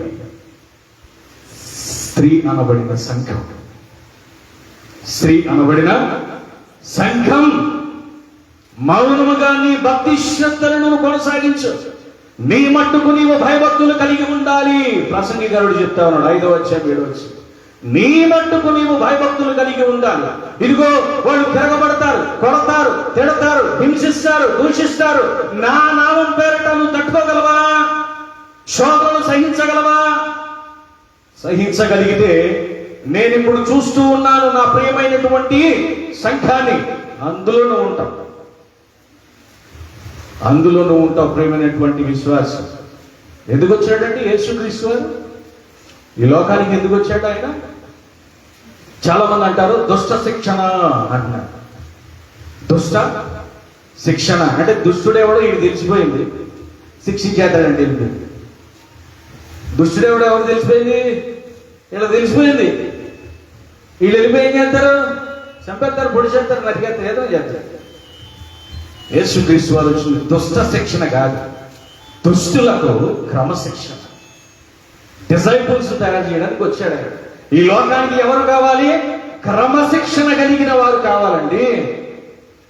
స్త్రీ అనబడిన సంఘం మౌనముగా నీ భక్తి శ్రద్ధలను కొనసాగించు. నీ మట్టుకు నీవు భయభక్తులు కలిగి ఉండాలి. ప్రసంగికారుడు చెప్తా ఉన్నాడు 5వ అధ్యాయం 7వ వచనం. నీ మట్టుకు నీవు భయభక్తులు కలిగి ఉండాలి. ఇదిగో వాళ్ళు తిరగబడతారు, కొడతారు, తిడతారు, హింసిస్తారు, దూషిస్తారు. నా నామం పేరిట నువ్వు తట్టుకోగలవా? శోధనలు సహించగలవా? సహించగలిగితే నేను ఇప్పుడు చూస్తూ ఉన్నాను నా ప్రియమైనటువంటి సంఘాన్ని. అందులో నువ్వు ఉంటావు ప్రియమైనటువంటి విశ్వాసం. ఎందుకు వచ్చాడంటే యేసుక్రీస్తు వారు ఈ లోకానికి ఎందుకు వచ్చాడు ఆయన? చాలా మంది అంటారు దుష్ట శిక్షణ అంటున్నారు. దుష్ట శిక్షణ అంటే దుష్టుడెవడో వీడు తెలిసిపోయింది, శిక్షించేస్తాడంటే వెళ్ళిపోయింది. దుష్టుడెవడో ఎవరు తెలిసిపోయింది? ఇలా తెలిసిపోయింది. వీళ్ళు వెళ్ళిపోయి ఏం చేస్తారు? చంపేస్తారు, పొడి చేస్తారు, నరికేస్తారు, ఏదో చేస్తారు. యేసుక్రీస్తు వారు వచ్చింది దుష్ట శిక్షణ కాదు, దుష్టులకు క్రమశిక్షణ. డిసైపుల్స్ తయారు చేయడానికి వచ్చాడు ఆయన. ఈ లోకానికి ఎవరు కావాలి? క్రమశిక్షణ కలిగిన వారు కావాలండి.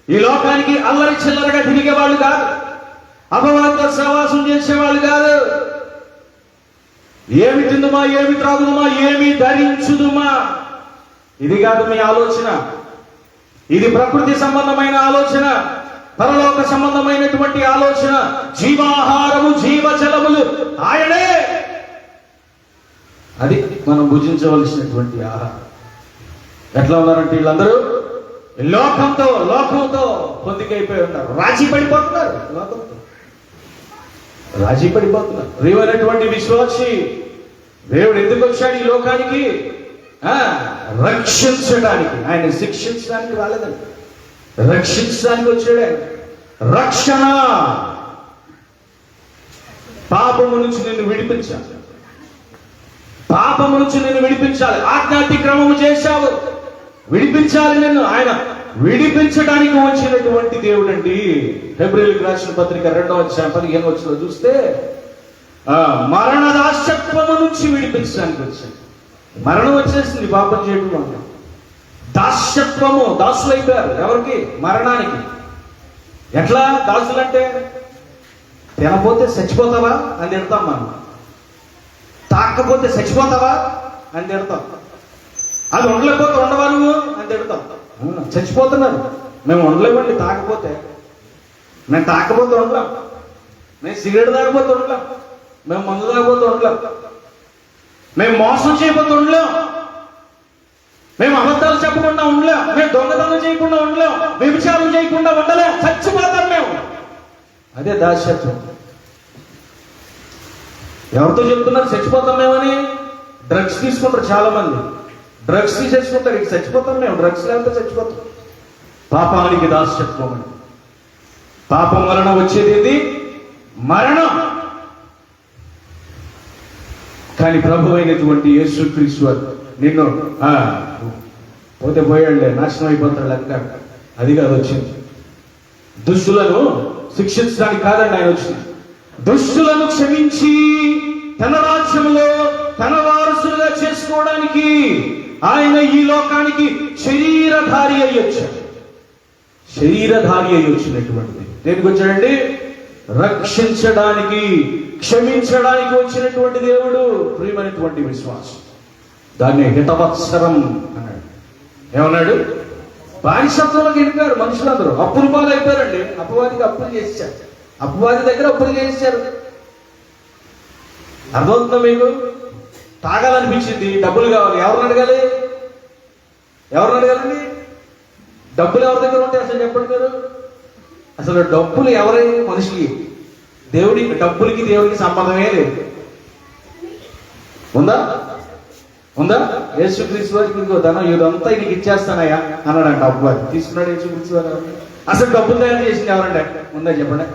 ఈ లోకానికి అల్లరి చిల్లరగా తిరిగే వాళ్ళు కాదు, అపవాద సహవాసం చేసేవాళ్ళు కాదు. ఏమి తిందుమా, ఏమి త్రాగుదుమా, ఏమి ధరించుదుమా, ఇది కాదు మీ ఆలోచన. ఇది ప్రకృతి సంబంధమైన ఆలోచన, పరలోక సంబంధమైనటువంటి ఆలోచన. జీవాహారము, జీవజలములు ఆయనే. అది మనం భుజించవలసినటువంటి ఆహారం. ఎట్లా ఉన్నారంటే వీళ్ళందరూ లోకంతో పొందికైపోయి ఉన్నారు. రాజీ పడిపోతున్నారు. ప్రియమైనటువంటి విశ్వాసి, దేవుడు ఎందుకు వచ్చాడు ఈ లోకానికి? రక్షించడానికి. ఆయన శిక్షించడానికి రాలేదండి, రక్షించడానికి వచ్చాడు ఆయన. రక్షణ, పాపము నుంచి నిన్ను విడిపించాలి. ఆజ్ఞాతిక్రమము చేశావు, విడిపించాలి నిన్ను. ఆయన విడిపించడానికి వచ్చినటువంటి దేవుడు అండి. హెబ్రీయులకు రాసిన పత్రిక 2:15 చూస్తే మరణ దాస్యత్వము నుంచి విడిపించడానికి వచ్చాడు. మరణం వచ్చేసింది పాపం చేయడం వల్ల. దాస్యత్వము, దాసులైపోయారు. ఎవరికి? మరణానికి. ఎట్లా దాసులంటే? తినపోతే చచ్చిపోతావా అని తిడతాం మనం, తాకపోతే చచ్చిపోతావా అని తిడతాం, అది ఉండలేకపోతే ఉండవా నువ్వు అని తిడతాం. చచ్చిపోతున్నారు. మేము ఉండలేమండి తాకపోతే. మేము తాకపోతే ఉండలేం, మేము సిగరెట్ తాగపోతే ఉండలేం, మేము మందు తాగపోతే ఉండలేం, మేము మోసం చేయకపోతే ఉండలేం, మేము అబద్ధాలు చెప్పకుండా ఉండలేం, మేము దొంగతనం చేయకుండా ఉండలేం, వ్యభిచారం చేయకుండా ఉండలేం, చచ్చిపోతాం మేము. అదే దాస్యత్వం. ఎవరితో చెప్తున్నారు చచ్చిపోతాం మేమని? డ్రగ్స్ తీసుకుంటారు చాలా మంది. డ్రగ్స్ తీసేసుకుంటారు, ఇక చచ్చిపోతాం మేము. డ్రగ్స్ లేకపోతే చచ్చిపోతాం. పాపానికి దాస్యత్వం అని. పాపం వలన వచ్చేది ఏంది? మరణం. కానీ ప్రభు అయినటువంటి యేసుక్రీస్తు నిన్ను పోతే పోయాడులే, నాశనం అయిపోతాడు అంటాడు. అది కాదు వచ్చింది. దుష్టులను శిక్షించడానికి కాదండి ఆయన వచ్చింది. దుష్టులను క్షమించి తన రాజ్యంలో తన వారసులుగా చేసుకోవడానికి ఆయన ఈ లోకానికి శరీరధారి అయి వచ్చాడు. శరీరధారి అయి వచ్చినటువంటిది దేనికి వచ్చాడండి? రక్షించడానికి, క్షమించడానికి వచ్చినటువంటి దేవుడు. ప్రియమైనటువంటి విశ్వాసం, దాన్ని హితవత్సరం అన్నాడు. ఏమన్నాడు? బానిసత్వంలోకి వెళ్ళిపోయారు మనుషులందరూ. అప్పుల పాలు అయిపోయారండి. అపవాదికి అప్పులు చేశారు, అపవాది దగ్గర అప్పులు చేశారు. అర్థమవుతుందా మీకు? తాగాలనిపించింది, డబ్బులు కావాలి. ఎవరిని అడగాలి? అడగాలండి? డబ్బులు ఎవరి దగ్గర ఉంటాయి అసలు చెప్పండి మీరు. అసలు డబ్బులు ఎవరి మనిషికి? దేవుడికి. డబ్బులకి దేవుడికి సంబంధమే లేదు. ఉందా? యేసుక్రీస్తు వారికి ఇంకో ధనం ఇదంతా నీకు ఇచ్చేస్తానయ్యా అన్నాడంట అబ్బాయి. తీసుకున్నాడు యేసుక్రీస్తు వారు. అసలు డబ్బులు తయారు చేసింది ఎవరంటే? ఉందా చెప్పండి.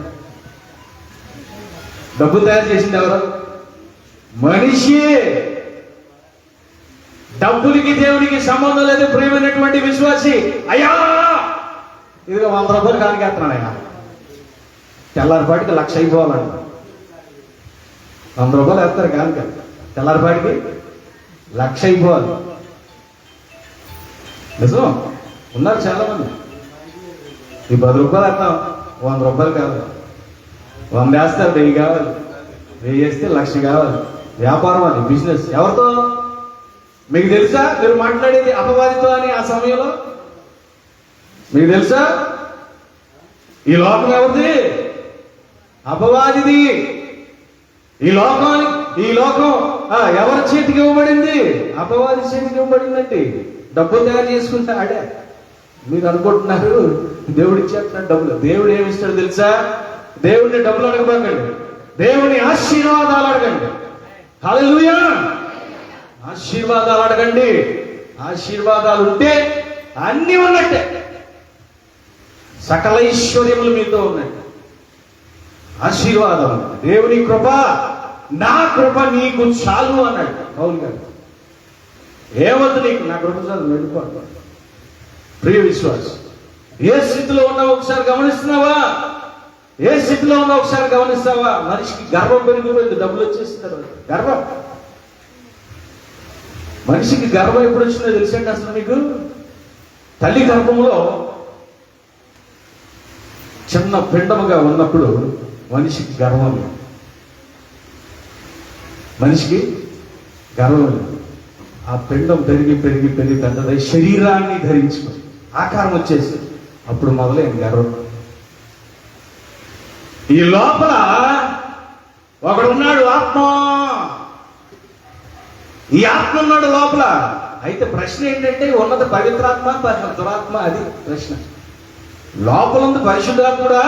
డబ్బులు తయారు చేసింది ఎవరు? మనిషి. డబ్బులకి దేవుడికి సంబంధం లేదు. ప్రియమైనటువంటి విశ్వాసి, అయ్యా ఇదిగో 100 రూపాయలు కానికేస్తున్నాడు ఆయన. తెల్లారిపాటికి 1,00,000 అయిపోవాలంట. 100 రూపాయలు వేస్తారు కానిక, తెల్లారిపాటికి 1,00,000 అయిపోవాలి. నిజం, ఉన్నారు చాలా మంది. ఈ 10 రూపాయలు వేస్తాం, 100 రూపాయలు కావాలి. 100 వేస్తారు, 1000 కావాలి. 1000 వేస్తే 1,00,000 కావాలి. వ్యాపారం అది, బిజినెస్. ఎవరితో? మీకు తెలుసా మీరు మాట్లాడేది అపవాదితో అని ఆ సమయంలో? మీకు తెలుసా? ఈ లోకం ఎవరిది? అపవాదిది. ఈ లోకం ఎవరి చేతికి ఇవ్వబడింది? అపవాది చేతికి ఇవ్వబడిందండి. డబ్బులు తయారు చేసుకుంటే ఆడే. మీరు అనుకుంటున్నారు దేవుడు ఇచ్చేస్తున్నాడు డబ్బులు. దేవుడు ఏమి ఇస్తాడు తెలుసా? దేవుడిని డబ్బులు అడగబాకండి, దేవుని ఆశీర్వాదాలు అడగండి. హల్లెలూయా! ఆశీర్వాదాలు అడగండి. ఆశీర్వాదాలు ఉంటే అన్నీ ఉన్నట్టే. సకల ఐశ్వర్యములు మీతో ఉన్నాయి. ఆశీర్వాదం, దేవుని కృప, నా కృప నీకు చాలు అన్నాడు పౌలు గారు. ఏవద్దు నీకు, నా కృప చాలు, వెళ్ళిపోడు. ప్రియ విశ్వాసం, ఏ స్థితిలో ఉన్నావు ఒకసారి గమనిస్తున్నావా? ఏ స్థితిలో ఉన్నావు ఒకసారి గమనిస్తావా? మనిషికి గర్వం పెరిగిపోయింది, డబ్బులు వచ్చేసిన తర్వాత. గర్వం, మనిషికి గర్వం ఎప్పుడు వచ్చిందో తెలుసండి అసలు మీకు? తల్లి గర్భంలో చిన్న పిండముగా ఉన్నప్పుడు మనిషికి గర్వం లేదు. మనిషికి గర్వం లేదు. ఆ పిండం పెరిగి పెరిగి పెరిగి పెద్దదై శరీరాన్ని ధరించుకొని ఆకారం వచ్చేసి అప్పుడు మొదలైన గర్వం. ఈ లోపల ఒకడున్నాడు, ఆత్మ. ఈ ఆత్మ ఉన్నాడు లోపల. అయితే ప్రశ్న ఏంటంటే ఉన్నది పవిత్రాత్మ దురాత్మ, అది ప్రశ్న. లోపల ఉంది పరిశుద్ధాత్ముడా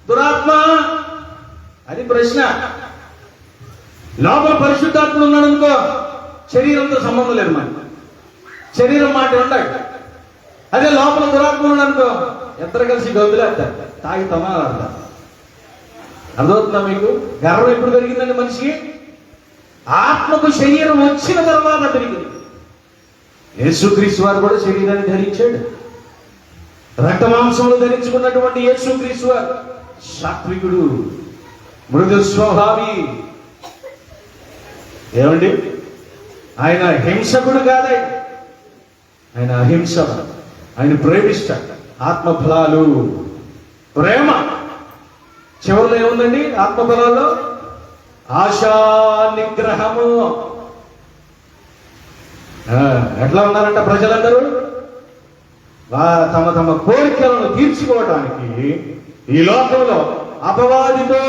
దురాత్మ, అది ప్రశ్న. లోపల పరిశుద్ధాత్ముడు ఉన్నాడు అనుకో, శరీరంతో సంబంధం లేదు, మన శరీరం మాట ఉండాలి. అదే లోపల దురాత్మ ఉన్నాడు అనుకో, ఇద్దరు కలిసి గొంతులేస్తారు, తాగి తమాలాడతారు. అర్థమవుతుందా మీకు? గర్వం ఎప్పుడు పెరిగిందండి మనిషికి? ఆత్మకు శరీరం వచ్చిన తర్వాత పెరిగింది. యేసుక్రీస్తు వారు కూడా శరీరాన్ని ధరించాడు. రక్త మాంసంలో ధరించుకున్నటువంటి యేసుక్రీస్తు వారు సాత్వికుడు, మృదు స్వభావి. ఏమండి, ఆయన హింసకుడు కాదే, ఆయన అహింస. ఆయన ప్రేమిస్తాడు. ఆత్మఫలాలు ప్రేమ. చివరిలో ఏముందండి ఆత్మఫలాల్లో? ఆశా నిగ్రహము. ఎట్లా ఉన్నారంట ప్రజలందరూ? తమ తమ కోరికలను తీర్చుకోవడానికి ఈ లోకంలో అపవాదితో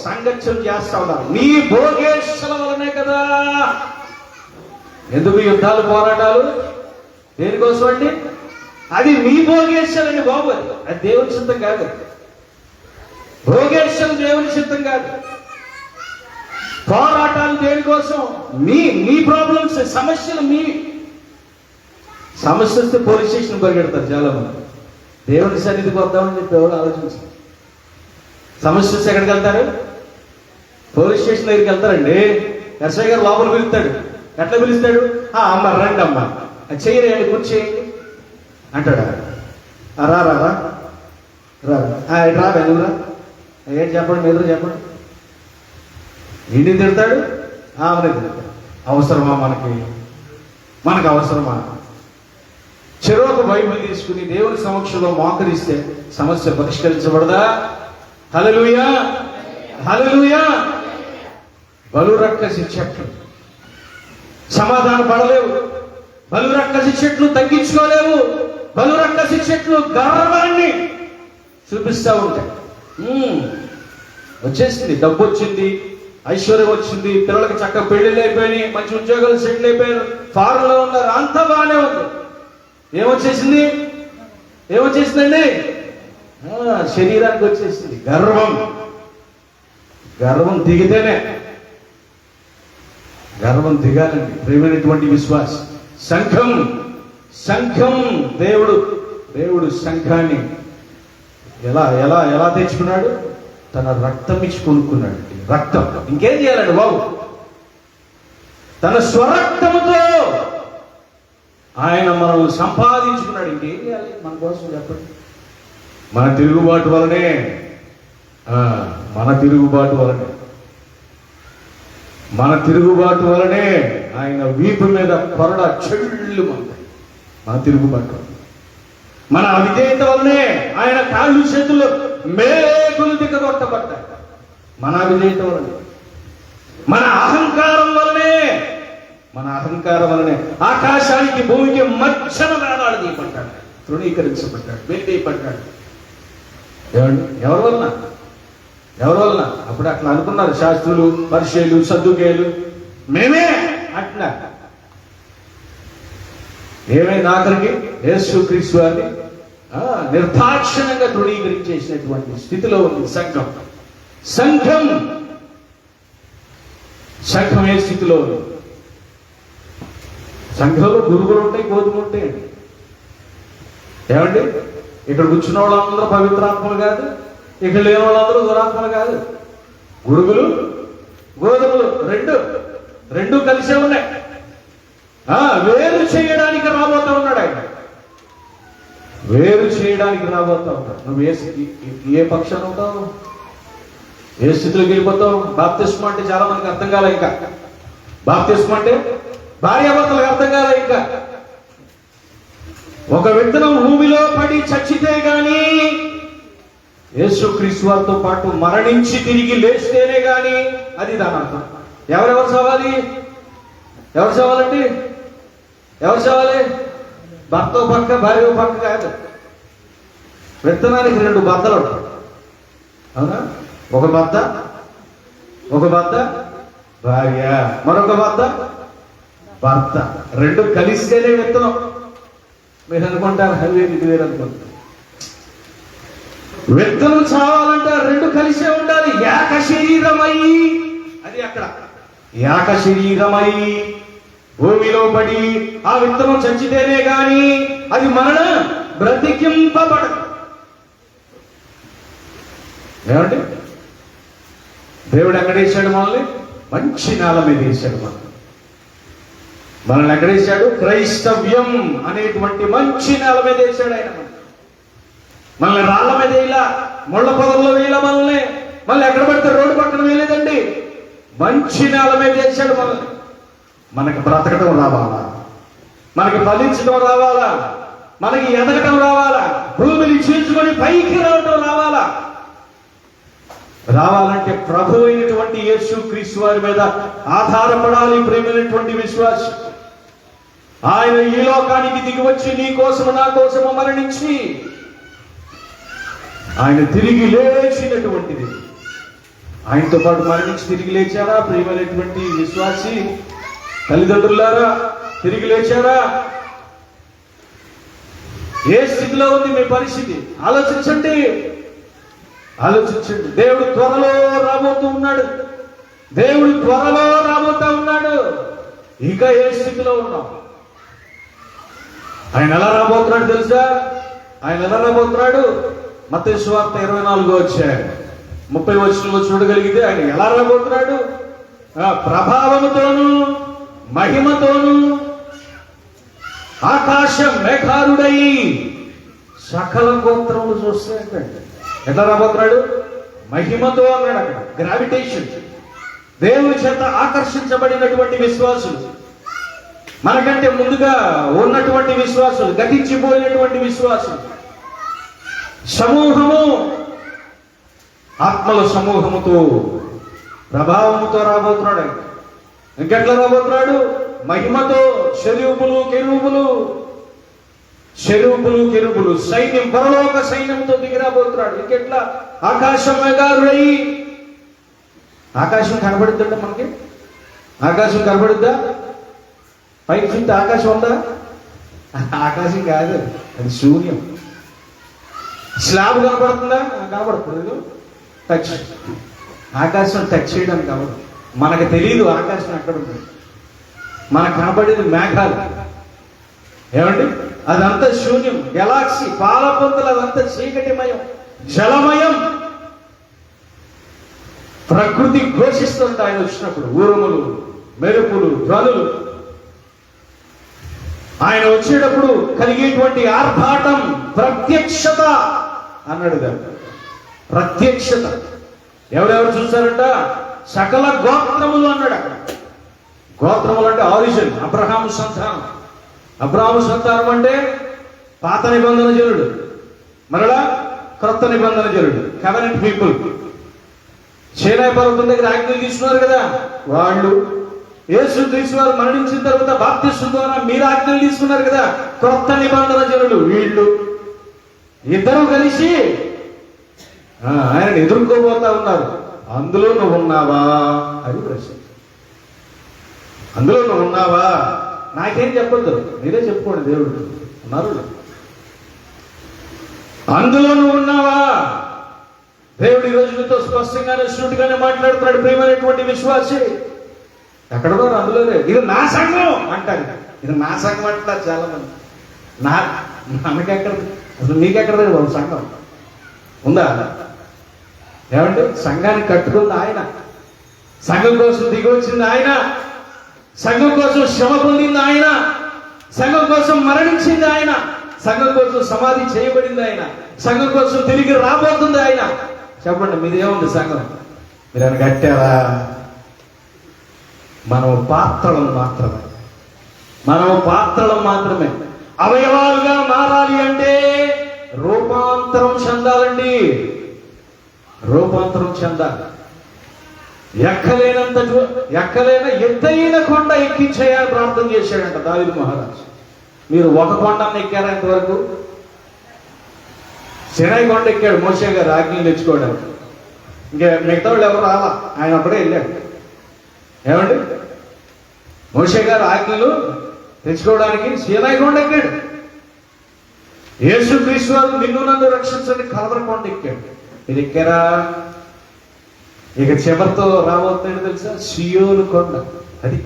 సంఘర్షణ చేస్తా ఉన్నారు. నీ భోగేశ్వల వలనే కదా. ఎందుకు యుద్ధాలు, పోరాటాలు? దేనికోసం అండి? అది మీ భోగేశ్వరండి బాబు. అది దేవుని సిద్ధం కాదు. భోగేశ్వరం దేవుని సిద్ధం కాదు. పోరాటాలు దేనికోసం? మీ ప్రాబ్లమ్స్, సమస్యలు మీ. సమస్య వస్తే పోలీస్ స్టేషన్ పరిగెడతారు చాలా మంది. దేవుని సన్నిధికి వద్దామని చెప్పి ఎవరు ఆలోచించారు. సమస్య వస్తే ఎక్కడికి వెళ్తారు? పోలీస్ స్టేషన్ దగ్గరికి వెళ్తారండి. ఎస్ఐ గారు లోపల పిలుస్తాడు. ఎట్లా పిలుస్తాడు? అమ్మ రండి అమ్మ, చెయ్యరేయండి, కూర్చేయండి అంటాడు. రా రా రా రా వెనురా, ఏంటి చెప్పండి, మీరు చెప్పండి. ఇంటిని తిడతాడు, ఆమెనే తిడతాడు. అవసరమా మనకి అవసరమా? చెరొక బైబిల్ తీసుకుని దేవుని సమక్షంలో మోకరిస్తే సమస్య పరిష్కరించబడదా? హల్లెలూయా, హల్లెలూయా. బలురక్కసి చెట్లు సమాధాన పడలేవు. బలురక్కసి చెట్లు తగ్గించుకోలేవు. బలురక్కసి చెట్లు గర్వాన్ని చూపిస్తూ ఉంటాయి. వచ్చేసింది, డబ్బు వచ్చింది, ఐశ్వర్యం వచ్చింది, పిల్లలకి చక్కగా పెళ్లిళ్ళు అయిపోయినాయి, మంచి ఉద్యోగాలు సెటిల్ అయిపోయారు, ఫారెన్ లో ఉన్నారు, అంతా బాగానే ఉంది. ఏమొచ్చేసిందండి? శరీరానికి వచ్చేసింది గర్వం. గర్వం దిగితేనే, గర్వం దిగాలండి ప్రియమైనటువంటి విశ్వాస సంఘం. దేవుడు సంఘాన్ని ఎలా ఎలా ఎలా తెచ్చుకున్నాడు? తన రక్తం ఇచ్చి కొనుక్కున్నాడు. రక్తం ఇంకేం చేయాలండి బాబు? తన స్వరక్తముతో ఆయన మనం సంపాదించుకున్నాడు. ఇంకేం చేయాలి మన కోసం చెప్పండి? మన తిరుగుబాటు వలనే ఆయన వీపు మీద కొరడ చెళ్ళు మన తిరుగుబాటు. మన అవిధేయత వల్లనే ఆయన కాళ్ళు చేతులు మేకులు దిగగొట్టబడ్డాయి. మన అవిధేయత వలనే, మన అహంకారం వలనే ఆకాశానికి భూమికి మధ్యన వేలాడు తీయబడ్డాడు, తృణీకరించబడ్డాడు, వెలివేయబడ్డాడు. ఎవరి వలన? అప్పుడు అట్లా అనుకున్నారు శాస్త్రులు, పరిసయ్యులు, సద్దుకేయులు, మేమే అట్లా. ఏమైంది ఆఖరికి? యేసుక్రీస్తు వారిని నిర్దాక్షిణ్యంగా తృణీకరించేసినటువంటి స్థితిలో ఉంది సంఘం ఏ స్థితిలో ఉంది? సంఘంలో గురువులు ఉంటాయి, గోధుమలు ఉంటాయండి. ఏమండి, ఇక్కడ కూర్చున్న వాళ్ళందరూ పవిత్రాత్మలు కాదు, ఇక్కడ లేని వాళ్ళందరూ దురాత్మలు కాదు. గురుగులు, గోధుమలు రెండు కలిసే ఉన్నాయి. వేరు చేయడానికి రాబోతా ఉన్నాడు ఆయన. నువ్వు ఏ పక్షాన్ని అవుతావు? ఏ స్థితిలోకి వెళ్ళిపోతావు? బాప్తిస్మం అంటే చాలా మందికి అర్థం కాలే. ఇంకా బాప్తిస్మం అంటే భార్యాభర్తలకు అర్థం కాలే. ఇంకా ఒక విత్తనం భూమిలో పడి చచ్చితే గాని, యేసుక్రీస్తు వారితో పాటు మరణించి తిరిగి లేస్తేనే గాని అది దాని అర్థం. ఎవరెవరు చావాలి? ఎవరు చావాలండి? ఎవరు చావాలి? భర్త పక్క, భార్య పక్క కాదు. విత్తనానికి 2 బద్దలు ఉంటాయి, అవునా? ఒక బద్ద భార్య, మరొక బద్ద భర్త రెండు కలిస్తేనే విత్తనం. మీరు అనుకుంటారు అవి ఇది వేరు అనుకుంటారు. విత్తనం చావాలంటే రెండు కలిసే ఉండాలి. ఏక శరీరమై, అది అక్కడ ఏక శరీరమై భూమిలో పడి ఆ విత్తనం చచ్చితేనే గాని అది మరణ బ్రతికింపబడదు. ఏమండి, దేవుడు ఎక్కడేశాడు మనల్ని? మంచి నేల మీద వేశాడు. మనల్ని ఎక్కడేశాడు? క్రైస్తవ్యం అనేటువంటి మంచి నేల మీద వేశాడు ఆయన. మనల్ని రాళ్ల మీద వేయలా, ముళ్ళ పొదల్లో వేయలా, మళ్ళీ ఎక్కడ పడితే రోడ్డు పక్కన వేయలేదండి. మంచి నేల మీద వేశాడు మనల్ని. మనకి బ్రతకటం రావాలా, మనకి ఫలించడం రావాలా, మనకి ఎదగటం రావాలా, భూమిని చీల్చుకొని పైకి రావటం రావాలా. రావాలంటే ప్రభు అయినటువంటి యేసు క్రీస్తు వారి మీద ఆధారపడాలి. ప్రేమైనటువంటి విశ్వాసం, ఆయన ఈ లోకానికి దిగి వచ్చి నీ కోసము నా కోసము మరణించి ఆయన తిరిగి లేచినటువంటిది. ఆయనతో పాటు మరణించి తిరిగి లేచారా? ప్రియమైనటువంటి విశ్వాసి తల్లిదండ్రులారా, తిరిగి లేచారా? ఏ స్థితిలో ఉంది మీ పరిస్థితి? ఆలోచించండి. దేవుడు త్వరలో రాబోతూ ఉన్నాడు. దేవుడు త్వరలో రాబోతా ఉన్నాడు. ఇంకా ఏ స్థితిలో ఉన్నాం? ఆయన ఎలా రాబోతున్నాడు తెలుసా? ఆయన ఎలా రాబోతున్నాడు? మత్తయి సువార్త 24వ అధ్యాయం 30వ వచనంలో చూడగలిగితే ఆయన ఎలా రాబోతున్నాడు? ప్రభావముతోను మహిమతోను ఆకాశ మేఘారుడై సకల గోత్రములు చూస్తే ఎట్లా రాబోతున్నాడు? మహిమతో అన్నాడు. అక్కడ గ్రావిటేషన్, దేవుని చేత ఆకర్షించబడినటువంటి విశ్వాసులు, మనకంటే ముందుగా ఉన్నటువంటి విశ్వాసులు, గతించిపోయినటువంటి విశ్వాసులు సమూహము, ఆత్మల సమూహముతో ప్రభావముతో రాబోతున్నాడు. ఇంకెట్లా రాబోతున్నాడు? మహిమతో, కెరూబులు సైన్యం, పరలోక సైన్యంతో దిగి రాబోతున్నాడు. ఇంకెట్లా? ఆకాశం మేఘారుడై. ఆకాశం కనబడుద్దంట మనకి? ఆకాశం కనబడుద్దా? పైకి చూస్తే ఆకాశం ఉందా? ఆకాశం కాదు, అది శూన్యం. స్లాబ్ కనపడుతుందా? కనపడుతుంది. టచ్, ఆకాశం టచ్ చేయడానికి కావదు. మనకు తెలియదు ఆకాశం ఎక్కడ ఉంటుంది. మనకు కనపడేది మేఘాలు. ఏమండి? అదంతా శూన్యం, గెలాక్సీ, పాలపొంతలు, అదంతా చీకటిమయం, జలమయం. ప్రకృతి ఘోషిస్తుంది ఆయన వచ్చినప్పుడు. ఊరుములు, మెరుపులు, ధ్వనులు. ఆయన వచ్చేటప్పుడు కలిగేటువంటి ఆర్భాటం, ప్రత్యక్షత అన్నాడు. ప్రత్యక్షత ఎవరెవరు చూస్తారంట? సకల గోత్రములు అన్నాడు. అక్కడ గోత్రములు అంటే ఆరిజిన్, అబ్రహాము సంతానం. అబ్రహాము సంతానం అంటే పాత నిబంధన జనుడు, మరలా క్రొత్త నిబంధన జనుడు, కవెనెంట్ పీపుల్. సీనాయి పర్వతం దగ్గర ఆజ్ఞలు తీసుకున్నారు కదా వాళ్ళు. యేసు క్రీస్తు వారు మరణించిన తర్వాత బాప్తిస్మం ద్వారా మీరు ఆజ్ఞలు తీసుకున్నారు కదా, క్రొత్త నిబంధన జనులు వీళ్ళు. ఇద్దరు కలిసి ఆయన ఎదుర్కోబోతా ఉన్నారు. అందులో నువ్వు ఉన్నావా? అది ప్రశ్న. అందులో నువ్వు ఉన్నావా? నాకేం చెప్పొద్దు, మీరే చెప్పుకోండి. దేవుడు ఉన్నారు. అందులో నువ్వు ఉన్నావా? దేవుడు ఈ రోజు మీతో స్పష్టంగానే సూటిగానే మాట్లాడుతున్నాడు. ప్రియమైనటువంటి విశ్వాసి, ఎక్కడ ఉన్నారు? అందులోనే. ఇది నా సంఘం అంటారు. ఇది నా సంఘం అంటారు చాలా మంది. మనకెక్కడ, అసలు మీకెక్కడ బాబు సంఘం ఉందా? ఏమంటే సంఘాన్ని కట్టుకుంది ఆయన, సంఘం కోసం దిగి వచ్చింది ఆయన, సంఘం కోసం శ్రమ పొందింది ఆయన, సంఘం కోసం మరణించింది ఆయన, సంఘం కోసం సమాధి చేయబడింది ఆయన, సంఘం కోసం తిరిగి రాబోతుంది ఆయన. చెప్పండి, మీదేముంది సంఘం? మీరు ఆయన కట్టారా? మనం పాత్రలం మాత్రమే, మనం పాత్రలం మాత్రమే. అవయవాలుగా మారాలి అంటే రూపాంతరం చెందాలండి, రూపాంతరం చెందాలి. ఎక్కలేన ఎత్తైన కొండ ఎక్కించేయాలి ప్రార్థన చేశాడంట దావీదు మహారాజు. మీరు ఒక కొండను ఎక్కారా ఇంతవరకు? సినాయి కొండ ఎక్కాడు మోషే గారు ఆజ్ఞలు తెచ్చుకోవడానికి. ఇంకా మిగతా వాళ్ళు ఎవరు రాలా, ఆయన అప్పుడే వెళ్ళాడు. ఏమండి? మోషే గారు ఆజ్ఞలు తెచ్చుకోవడానికి సీనాయి కొండ ఎక్కాడు. యేసుక్రీస్తు వారు నిన్ను నన్ను రక్షించండి కలవర కొండ ఎక్కాడు. ఇది ఎక్కారా? ఇక చివరితో రాబోతున్నాడు తెలుసా, సియోను కొండ. అది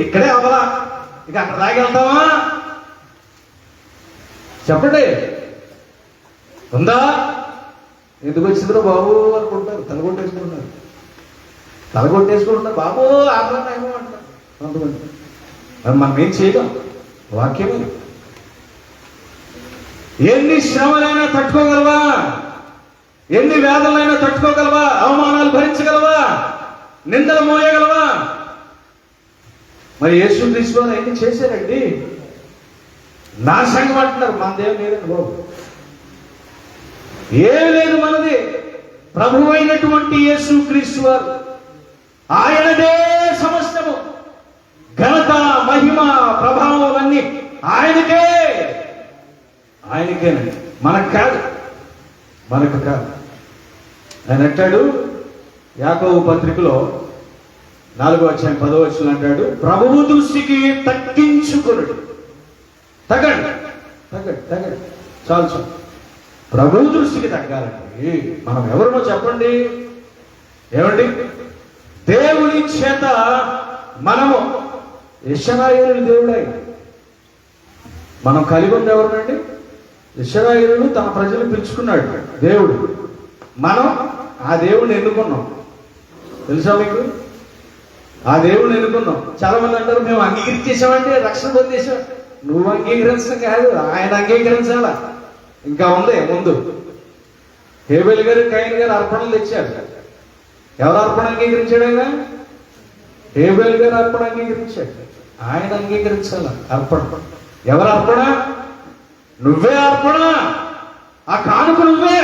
ఇక్కడే అవలా, ఇక అక్కడ రాగెళ్తావా చెప్పండి? ఉందా? ఎందుకు వచ్చిందో బాబు అనుకుంటారు, తలగొట్టేసుకుంటున్నారు బాబు ఆపలేమో అంటారు కొంతమంది. మరి మనం ఏం చేయలేం, వాక్యమే. ఎన్ని శ్రమలైనా తట్టుకోగలవా? ఎన్ని వేదనలైనా తట్టుకోగలవా? అవమానాలు భరించగలవా? నిందలు మోయగలవా? మరి యేసుక్రీస్తు వారు ఎన్ని చేశారండి? నా సంగం అంటున్నారు, మనదేం లేదండి బాబు, ఏం లేదు మనది. ప్రభువు అయినటువంటి యేసుక్రీస్తు వారు, ఆయనదే సమస్తము, ఘనత మహిమ ప్రభావం అన్నీ ఆయనకేనండి, మనకు కాదు. ఆయన అంటాడు యాకోబు పత్రికలో 4:10 అంటాడు, ప్రభువు దృష్టికి తగ్గించుకొనుడు. తగ్గండి చాలు. ప్రభువు దృష్టికి తగ్గాలండి. మనం ఎవరినో చెప్పండి, ఏమండి? దేవుని చేత మనము ఇశ్రాయేలు దేవుడై మనం కలిగి ఉంది ఎవరినండి? ఇశ్రాయేలు తన ప్రజలు పిలుచుకున్నాడు దేవుడు. మనం ఆ దేవుడిని ఎన్నుకున్నాం. తెలుసా మీకు? ఆ దేవుడిని ఎన్నుకున్నాం. చాలా మంది అంటారు మేము అంగీకరించేసామంటే రక్షణ పొందేశాం. నువ్వు అంగీకరించడం కాదు, ఆయన అంగీకరించాలా. ఇంకా ఉంది ముందు. హేబెల్ గారు కయీన్ గారు అర్పణలు తెచ్చారు. ఎవరు అర్పణ అంగీకరించాడు? ఆయన హేబెల్ గారు అర్పణ అంగీకరించాడు. ఆయన అంగీకరించాల అర్పణ. ఎవరు అర్పణ? నువ్వే అర్పణ. ఆ కానుక నువ్వే,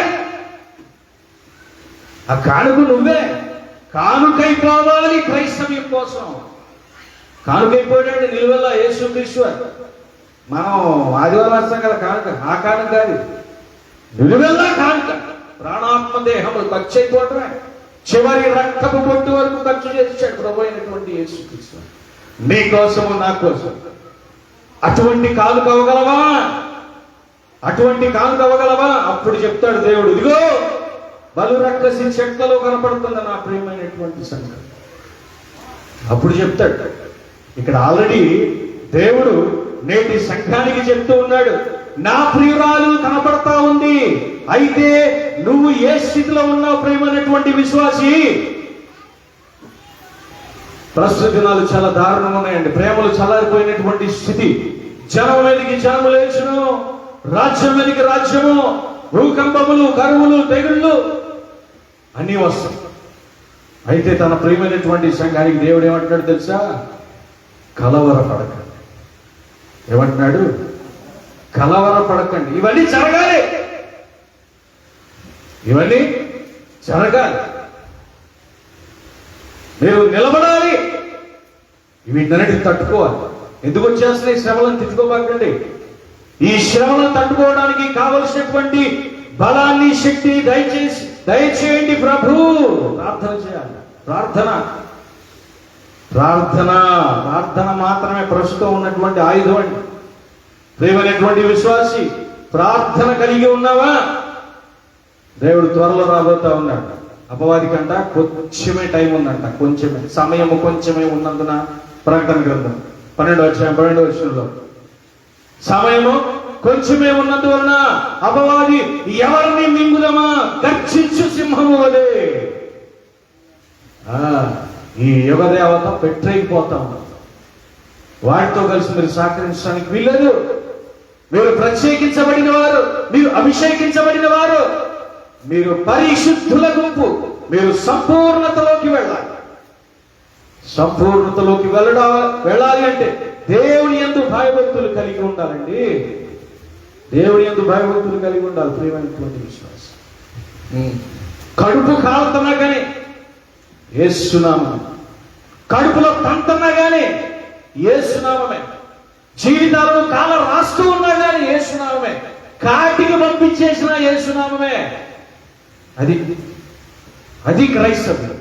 ఆ కానుక నువ్వే. కానుకైపోవాలి క్రైస్తవ్యం కోసం. కానుకైపోయాడు నిలువెల్లా యేసుక్రీస్తు. మనం ఆదివారం వస్తాం కదా కానుక, ఆ కానుక కాదు, నిలువెల్లా కానుక. ప్రాణాత్మ దేహములు ఖర్చు అయిపోవటమే, చివరి రక్తపు పొట్టు వరకు ఖర్చు చేశాడు ప్రభు అయినటువంటి యేసుక్రీస్తు నీ కోసము నా కోసం. అటువంటి కానుక అవ్వగలవా? అప్పుడు చెప్తాడు దేవుడు, ఇదిగో బలు రక్కసి చెట్లలో కనపడుతుంది నా ప్రియమైనటువంటి సంగతి. అప్పుడు చెప్తాడు. ఇక్కడ ఆల్రెడీ దేవుడు నేటి సంఘానికి చెప్తూ ఉన్నాడు, నా ప్రియురాలు కనపడతా ఉంది. అయితే నువ్వు ఏ స్థితిలో ఉన్నావు ప్రియమైనటువంటి విశ్వాసి? ప్రస్తుత దినాలు చాలా దారుణంగా ఉన్నాయండి. ప్రేమలు చల్లారిపోయినటువంటి స్థితి. జనం మీదకి జనము లేచును, రాజ్యం మీదకి రాజ్యము, భూకంపములు, కరువులు, తెగుళ్ళు అన్నీ వస్తాయి. అయితే తన ప్రియమైనటువంటి సంఘానికి దేవుడు ఏమంటున్నాడు తెలుసా? కలవరపడకండి. ఏమంటున్నాడు? కలవరపడకండి. ఇవన్నీ జరగాలి. మీరు నిలబడాలి. వీటన్నిటిని తట్టుకోవాలి. ఎందుకు వచ్చేస్తున్నాయి శ్రమలను? తిట్టుకోబాకండి. ఈ శ్రమలను తట్టుకోవడానికి కావలసినటువంటి బలాన్ని, శక్తి దయచేయండి ప్రభు. ప్రార్థన చేయాలి. ప్రార్థన మాత్రమే ప్రస్తుతం ఉన్నటువంటి ఆయుధం అండి. ప్రియమైనటువంటి విశ్వాసి, ప్రార్థన కలిగి ఉన్నావా? దేవుడు త్వరలో రాబోతా ఉన్నాడు. అపవాది కంట కొంచెమే టైం ఉందంట, సమయము కొంచెమే ఉన్నందున. ప్రకటన గ్రంథం 12:12 సమయము కొంచెమే ఉన్నందువలన అపవాది ఎవరిని మింగుదమా గర్జించు సింహము వలె. ఈ యుగదేవత పెట్టైపోతాం. వాటితో కలిసి మీరు సహకరించడానికి వీల్లేదు. మీరు ప్రత్యేకించబడిన వారు, మీరు అభిషేకించబడిన వారు, మీరు పరిశుద్ధుల గుంపు. మీరు సంపూర్ణతలోకి వెళ్ళాలి. వెళ్ళాలి అంటే దేవుని యందు భయభక్తులు కలిగి ఉండాలండి. ప్రియమైనటువంటి విశ్వాసం. కడుపు కాలుతున్నా కానీ యేసునామం, కడుపులో తంతున్నా కానీ యేసునామమే, జీవితాలను కాల రాస్తూ ఉన్నా కానీ యేసునామమే, కాటికి పంపించేసిన యేసునామమే. అది క్రైస్తవ్యం.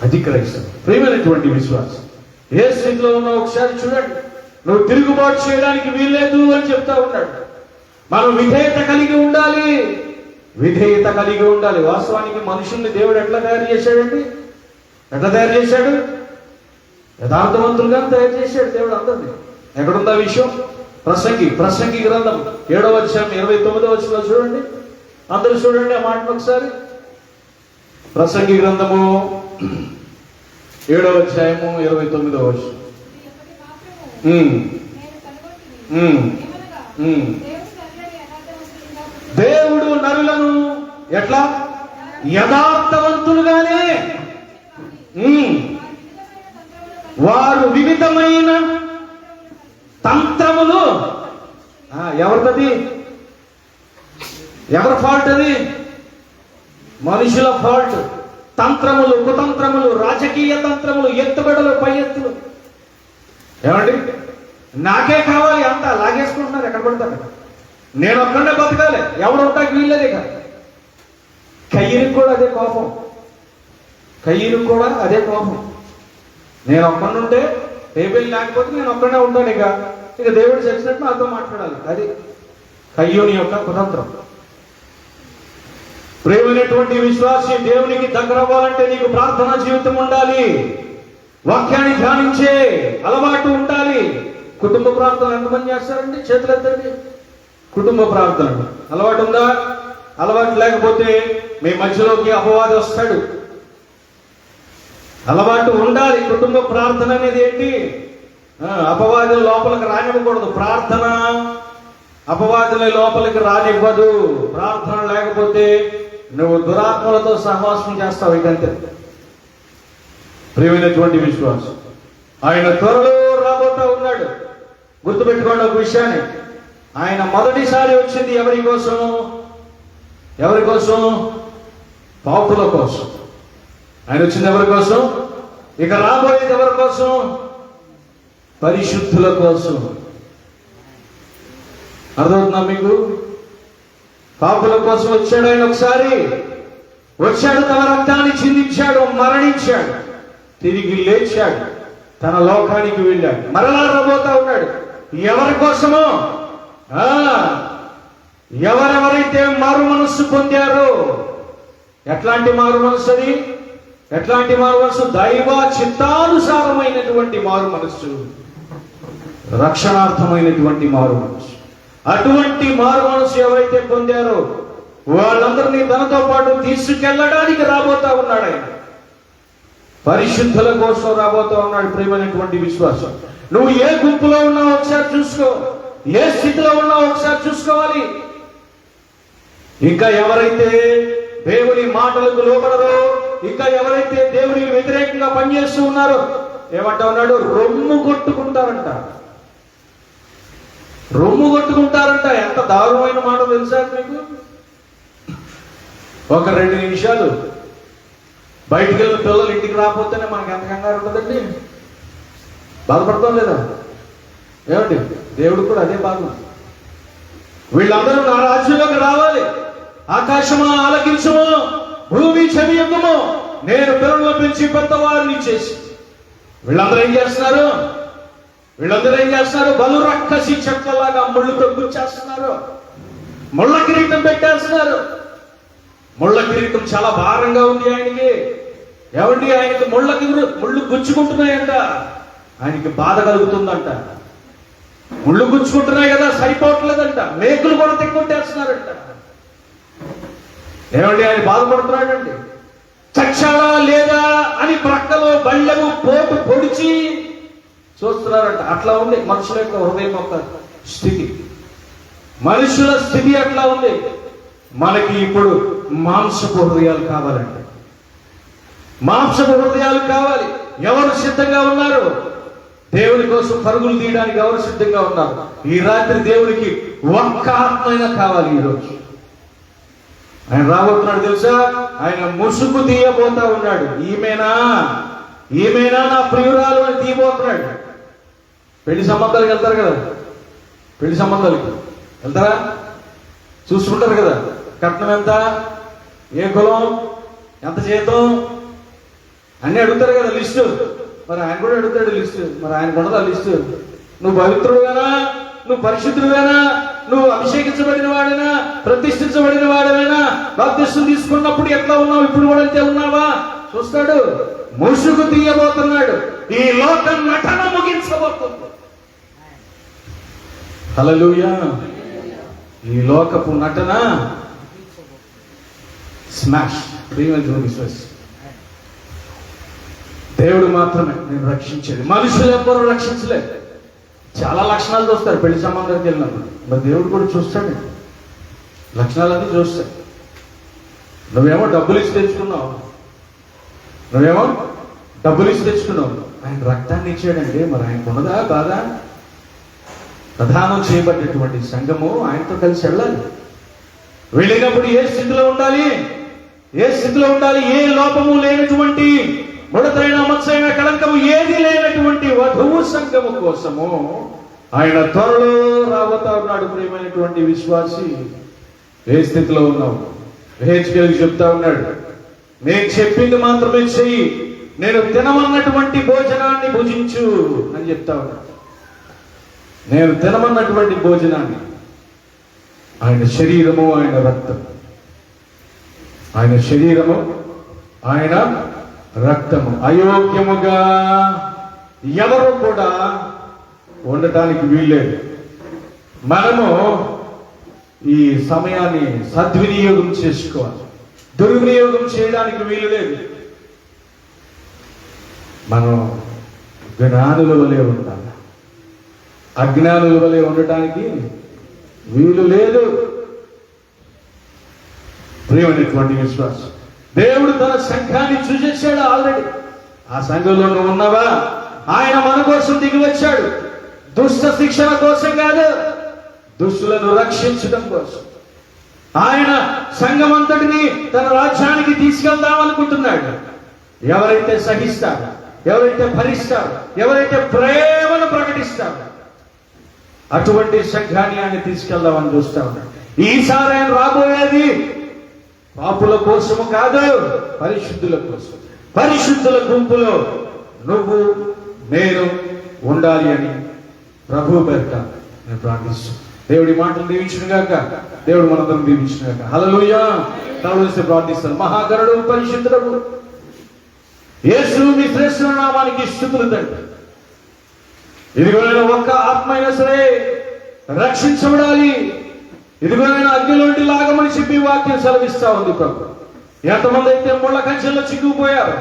అది క్రైస్తవం. ప్రియమైనటువంటి విశ్వాసం. ఏ స్థితిలో ఉన్నావు ఒకసారి చూడండి. నువ్వు తిరుగుబాటు చేయడానికి వీల్లేదు అని చెప్తా ఉన్నాడు. మనం విధేయత కలిగి ఉండాలి, విధేయత కలిగి ఉండాలి. వాస్తవానికి మనుషుల్ని దేవుడు ఎట్లా తయారు చేశాడండి? ఎట్లా తయారు చేశాడు? యథార్థవంతులుగా తయారు చేశాడు దేవుడు అందరినీ. ఎక్కడుందా విషయం? ప్రసంగి గ్రంథం 7వ అధ్యాయం 29వ వచనం చూడండి. అందరూ చూడండి ఆ మాటను ఒకసారి. ప్రసంగి గ్రంథము 7వ అధ్యాయము 29వ వచనం. దేవుడు నరులను ఎట్లా? యథార్థవంతులుగానే, వారు వివిధమైన తంత్రములు. ఎవరిది? ఎవరి ఫాల్ట్ అది? మనుషుల ఫాల్ట్. తంత్రములు, కుతంత్రములు, రాజకీయ తంత్రములు, ఎత్తుబడులు, పై ఎత్తులు. ఏమండి? నాకే కావాలి అంతా లాగేసుకుంటున్నారు ఎక్కడ పడతారు. నేను ఒక్కడే బతకాలి, ఎవరు ఉంటాకి వీల్లేదు. ఇక కయ్యనికి కూడా అదే కోపం, కయ్యనికి కూడా అదే కోపం. నేను ఒక్కడుంటే టేబుల్ లేకపోతే నేను ఒక్కడే ఉంటాను. ఇక దేవుడు చేసినట్టు నాతో మాట్లాడాలి. అది కయ్యూని యొక్క కుతంత్రం. ప్రేమైనటువంటి విశ్వాసి, దేవునికి దగ్గర అవ్వాలంటే నీకు ప్రార్థనా జీవితం ఉండాలి, వాక్యాన్ని ధ్యానించే అలవాటు ఉండాలి. కుటుంబ ప్రార్థన ఎంతమంది చేస్తారండి? చేతులు ఎత్తండి. కుటుంబ ప్రార్థన అలవాటు ఉందా? అలవాటు లేకపోతే మీ మధ్యలోకి అపవాది వస్తాడు. అలవాటు ఉండాలి. కుటుంబ ప్రార్థన అనేది ఏంటి? అపవాది లోపలికి రానివ్వకూడదు. ప్రార్థన అపవాదిని లోపలికి రానివ్వదు. ప్రార్థన లేకపోతే నువ్వు దురాత్మలతో సహవాసం చేస్తావు. ఇకంతే. ప్రియమైనటువంటి విశ్వాసం, ఆయన త్వరలో రాబోతా ఉన్నాడు. గుర్తుపెట్టుకోండి ఒక విషయాన్ని. ఆయన మొదటిసారి వచ్చింది ఎవరి కోసం? ఎవరి కోసం? పాపుల కోసం. ఆయన వచ్చింది ఎవరి కోసం? ఇక రాబోయేది ఎవరి కోసం? పరిశుద్ధుల కోసం. అర్థమవుతుందా మీకు? పాపుల కోసం వచ్చాడు ఆయన. ఒకసారి వచ్చాడు, తన రక్తాన్ని చిందించాడు, మరణించాడు, తిరిగి లేచాడు, తన లోకానికి వెళ్ళాడు, మరలా రాబోతా ఉన్నాడు. ఎవరి కోసమో? ఎవరెవరైతే మారు మనస్సు పొందారో. ఎట్లాంటి మారు మనస్సు అది? ఎట్లాంటి మారు మనస్సు? దైవ చిత్తానుసారమైనటువంటి మారు మనస్సు, రక్షణార్థమైనటువంటి మారు మనస్సు. అటువంటి మారు మనస్సు ఎవరైతే పొందారో వాళ్ళందరినీ తనతో పాటు తీసుకెళ్ళడానికి రాబోతా ఉన్నాడు ఆయన. పరిశుద్ధుల కోసం రాబోతా ఉన్నాడు. ప్రియమైనటువంటి విశ్వాసం, నువ్వు ఏ గుంపులో ఉన్నావు ఒకసారి చూసుకో, ఏ స్థితిలో ఉన్నావు ఒకసారి చూసుకోవాలి. ఇంకా ఎవరైతే దేవుని మాటలకు లోబడరో, ఇంకా ఎవరైతే దేవునికి వ్యతిరేకంగా పనిచేస్తూ ఉన్నారో ఏమంటా ఉన్నాడు? రొమ్ము కొట్టుకుంటారంట. రొమ్ము కొట్టుకుంటారంట. ఎంత దారుణమైన మాట తెలుసా మీకు? ఒక 2 నిమిషాలు బయటికి వెళ్ళిన పిల్లలు ఇంటికి రాకపోతేనే మనకి ఎంత కంగారు ఉంటుందండి. బాధపడతాం లేదా? ఏమండి? దేవుడు కూడా అదే బాధ. వీళ్ళందరూ నా రాజ్యంలోకి రావాలి. ఆకాశమా ఆలకించము, భూమి చెవియొక్కము, నేను పిల్లలను పెంచి పెద్దవారిని చేసి. వీళ్ళందరూ ఏం చేస్తున్నారు? బలు రక్కసి చెట్లలాగా ముళ్ళుతో గుచ్చేస్తున్నారు, ముళ్ళ కిరీటం పెట్టేస్తున్నారు. ముళ్ళ కిరీటం చాలా భారంగా ఉంది ఆయనకి. ఏమండి? ఆయనకి ముళ్ళు గుచ్చుకుంటున్నాయంట. ఆయనకి బాధ కలుగుతుందంట. ముళ్ళు గుచ్చుకుంటున్నాయి కదా, సరిపోవట్లేదంట. మేకులు కూడా తెక్కొట్టేస్తున్నారంట. ఏమండి? ఆయన బాధపడుతున్నాడండి. చచ్చాడా లేదా అని ప్రక్కలో బళ్ళెము పోటు పొడిచి చూస్తున్నారంట. అట్లా ఉంది మనుషుల యొక్క హృదయం యొక్క స్థితి. మనుషుల స్థితి అట్లా ఉంది. మనకి ఇప్పుడు మాంసపు హృదయాలు కావాలండి. మాంసపు హృదయాలు కావాలి. ఎవరు సిద్ధంగా ఉన్నారు? దేవుని కోసం పరుగులు తీయడానికి ఎవరు సిద్ధంగా ఉన్నారు? ఈ రాత్రి దేవునికి ఒక్క ఆత్మైనా కావాలి. ఈరోజు ఆయన రాబోతున్నాడు తెలుసా? ఆయన ముసుగు తీయబోతా ఉన్నాడు. ఈమెనా నా ప్రియురాలు అని తీయబోతున్నాడు. పెళ్లి సంబంధాలకు వెళ్తారు కదా, పెళ్లి సంబంధాలకి వెళ్తారా? చూసుకుంటారు కదా, కట్నం ఎంత, ఏ కులం, ఎంత జీతం, అన్నీ అడుగుతారు కదా లిస్టు, మరి ఆయన కూడా అడుగుతాడు లిస్టు. మరి ఆయన కొనదా లిస్టు? నువ్వు పవిత్రుడుగానా, నువ్వు పరిశుద్ధుడుగానా, నువ్వు అభిషేకించబడిన వాడైనా, ప్రతిష్ఠించబడిన వాడైనా, బాప్తిస్మం తీసుకున్నప్పుడు ఎట్లా ఉన్నావు, ఇప్పుడు కూడా అంతే ఉన్నావా చూస్తాడు. ముసుగు తీయబోతున్నాడు. ఈ లోకం నటన ముగించబోతుంది. హల్లెలూయా. ఈ లోకపు నటన స్మాష్. దేవుడు మాత్రమే నేను రక్షించేది, మనుషులు ఎవ్వరూ రక్షించలేదు. చాలా లక్షణాలు చూస్తారు పెళ్లి సంబంధానికి వెళ్ళినప్పుడు. మరి దేవుడు కూడా చూస్తాడు, లక్షణాలన్నీ చూస్తాడు. నువ్వేమో డబ్బులు ఇచ్చి తెచ్చుకున్నావు, ఆయన రక్తాన్ని ఇచ్చాడండి. మరి ఆయనకు ఉన్నదా బాధ? ప్రధానం చేయబడ్డటువంటి సంఘము ఆయనతో కలిసి వెళ్ళాలి. వెళ్ళినప్పుడు ఏ స్థితిలో ఉండాలి, ఏ లోపము లేనటువంటి, ముడతైన మత్సైన కళంకము ఏది లేనటువంటి వధువు సంఘము కోసము ఆయన త్వరలో రాబోతా ఉన్నాడు. ప్రియమైనటువంటి విశ్వాసి, ఏ స్థితిలో ఉన్నావు? హెచ్కేకి చెప్తా ఉన్నాడు, నేను చెప్పింది మాత్రమే చెయ్యి, నేను తినమన్నటువంటి భోజనాన్ని భుజించు అని చెప్తా ఉన్నాడు. నేను తినమన్నటువంటి భోజనాన్ని, ఆయన శరీరము, ఆయన రక్తం, ఆయన శరీరము, ఆయన రక్తము అయోగ్యముగా ఎవరు కూడా ఉండటానికి వీల్లేదు. మనము ఈ సమయాన్ని సద్వినియోగం చేసుకోవాలి, దుర్వినియోగం చేయడానికి వీలు లేదు. మనం జ్ఞానుల వలె ఉండాలి, అజ్ఞానుల వలె ఉండటానికి వీలు లేదు. ప్రియమైనటువంటి విశ్వాసం, దేవుడు తన సంఘాన్ని చూసేశాడు ఆల్రెడీ. ఆ సంఘంలో నువ్వు ఉన్నావా? ఆయన మన కోసం దిగి వచ్చాడు. దుష్ట శిక్షణ కోసం కాదు, దుష్టులను రక్షించడం కోసం. ఆయన సంఘమంతటిని తన రాజ్యానికి తీసుకెళ్దామనుకుంటున్నాడు. ఎవరైతే సహిస్తారు, ఎవరైతే భరిస్తారు, ఎవరైతే ప్రేమను ప్రకటిస్తారు, అటువంటి సంఘాన్ని ఆయన తీసుకెళ్దామని చూస్తా ఉన్నాడు. ఈసారి ఆయన రాబోయేది పాపుల కోసము కాదు, పరిశుద్ధుల కోసం. పరిశుద్ధుల గుంపులో నువ్వు నేను ఉండాలి అని ప్రభు పేరిట నేను ప్రార్థిస్తున్నాను. దేవుడి మాటలు దీవించును గాక, దేవుడు మనందరం దీవించును గాక. హల్లెలూయా. తలవంచి ప్రార్థిస్తాను. మహాగణుడు, పరిశుద్ధుడు యేసు మీ శ్రేష్ఠ నామానికి స్తుతులు తండ్రి. ఇదిగోనైనా ఒక్క ఆత్మ అయినా సరే రక్షించబడాలి. ఇదిగోనైనా అగ్నిలోంటి లాగమని చెప్పి వాక్యం సెలవిస్తా ఉంది ప్రభు. ఎంతమంది అయితే ముళ్ళ కంచెల్లో చిక్కుపోయారు,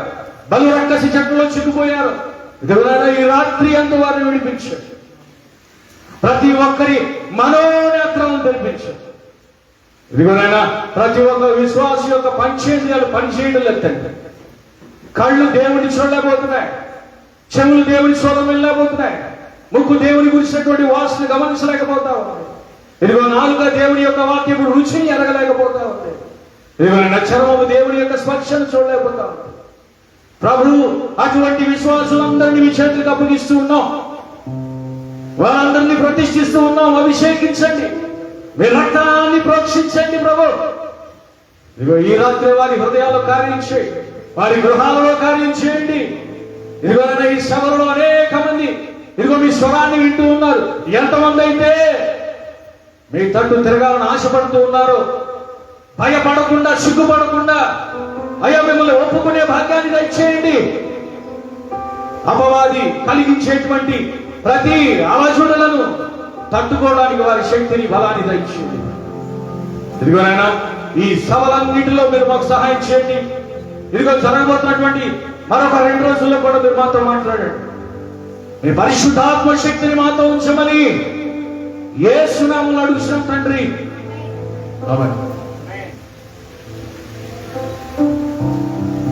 బలు రక్కసి చెట్టులో చిక్కుపోయారు, ఇదిగోనైనా ఈ రాత్రి అంత వారిని విడిపించారు. ప్రతి ఒక్కరి మనోనేత్రం తెరిపించారు. ఇదిగోనైనా ప్రతి ఒక్క విశ్వాసి యొక్క పంచేంద్రియాలు పనిచేయడం లేదండి. కళ్ళు దేవుని చూడలేకపోతున్నాయి, చెవులు దేవుని స్వరం వెళ్ళలేకపోతున్నాయి, ముక్కు దేవుని గురించినటువంటి వాసన గమనించలేకపోతా ఉంది. ఇదిగో నాలుక దేవుని యొక్క వాక్యపు రుచిని ఎరగలేకపోతా ఉంది. ఇదిగో చర్మము దేవుని యొక్క స్పర్శను చూడలేకపోతా ఉంది. ప్రభు, అటువంటి విశ్వాసులందరినీ మీ చేతులకు అప్పగిస్తూ ఉన్నాం, వారందరినీ ప్రతిష్ఠిస్తూ ఉన్నాం. అభిషేకించండి, మీ రక్తాన్ని ప్రోక్షించండి ప్రభు. ఇదిగో ఈ రాత్రి వారి హృదయాల్లో కార్యం చేయండి, వారి గృహాలలో కార్యం చేయండి. ఇదిగో ఈ సభలో అనేక మంది ఇదిగో మీ స్వరాన్ని వింటూ ఉన్నారు. ఎంతమంది అయితే మీ తట్టు తిరగాలని ఆశపడుతూ ఉన్నారు, భయపడకుండా, సిగ్గుపడకుండా అయ్యా మిమ్మల్ని ఒప్పుకునే భాగ్యాన్ని దయచేయండి. అపవాది కలిగించేటువంటి ప్రతి అలజడులను తట్టుకోవడానికి వారి శక్తిని, బలాన్ని దయచేయండి. ఇదిగోనైనా ఈ సభలన్నిటిలో మీరు మాకు సహాయం చేయండి. ఇదిగో జరగబోతున్నటువంటి మరొక 2 రోజుల్లో కూడా మీరు మాతో మాట్లాడండి. మీ పరిశుద్ధాత్మ శక్తిని మాతో ఉంచమని యేసు నామములో అడుగుతున్నాం తండ్రి. ఆమేన్.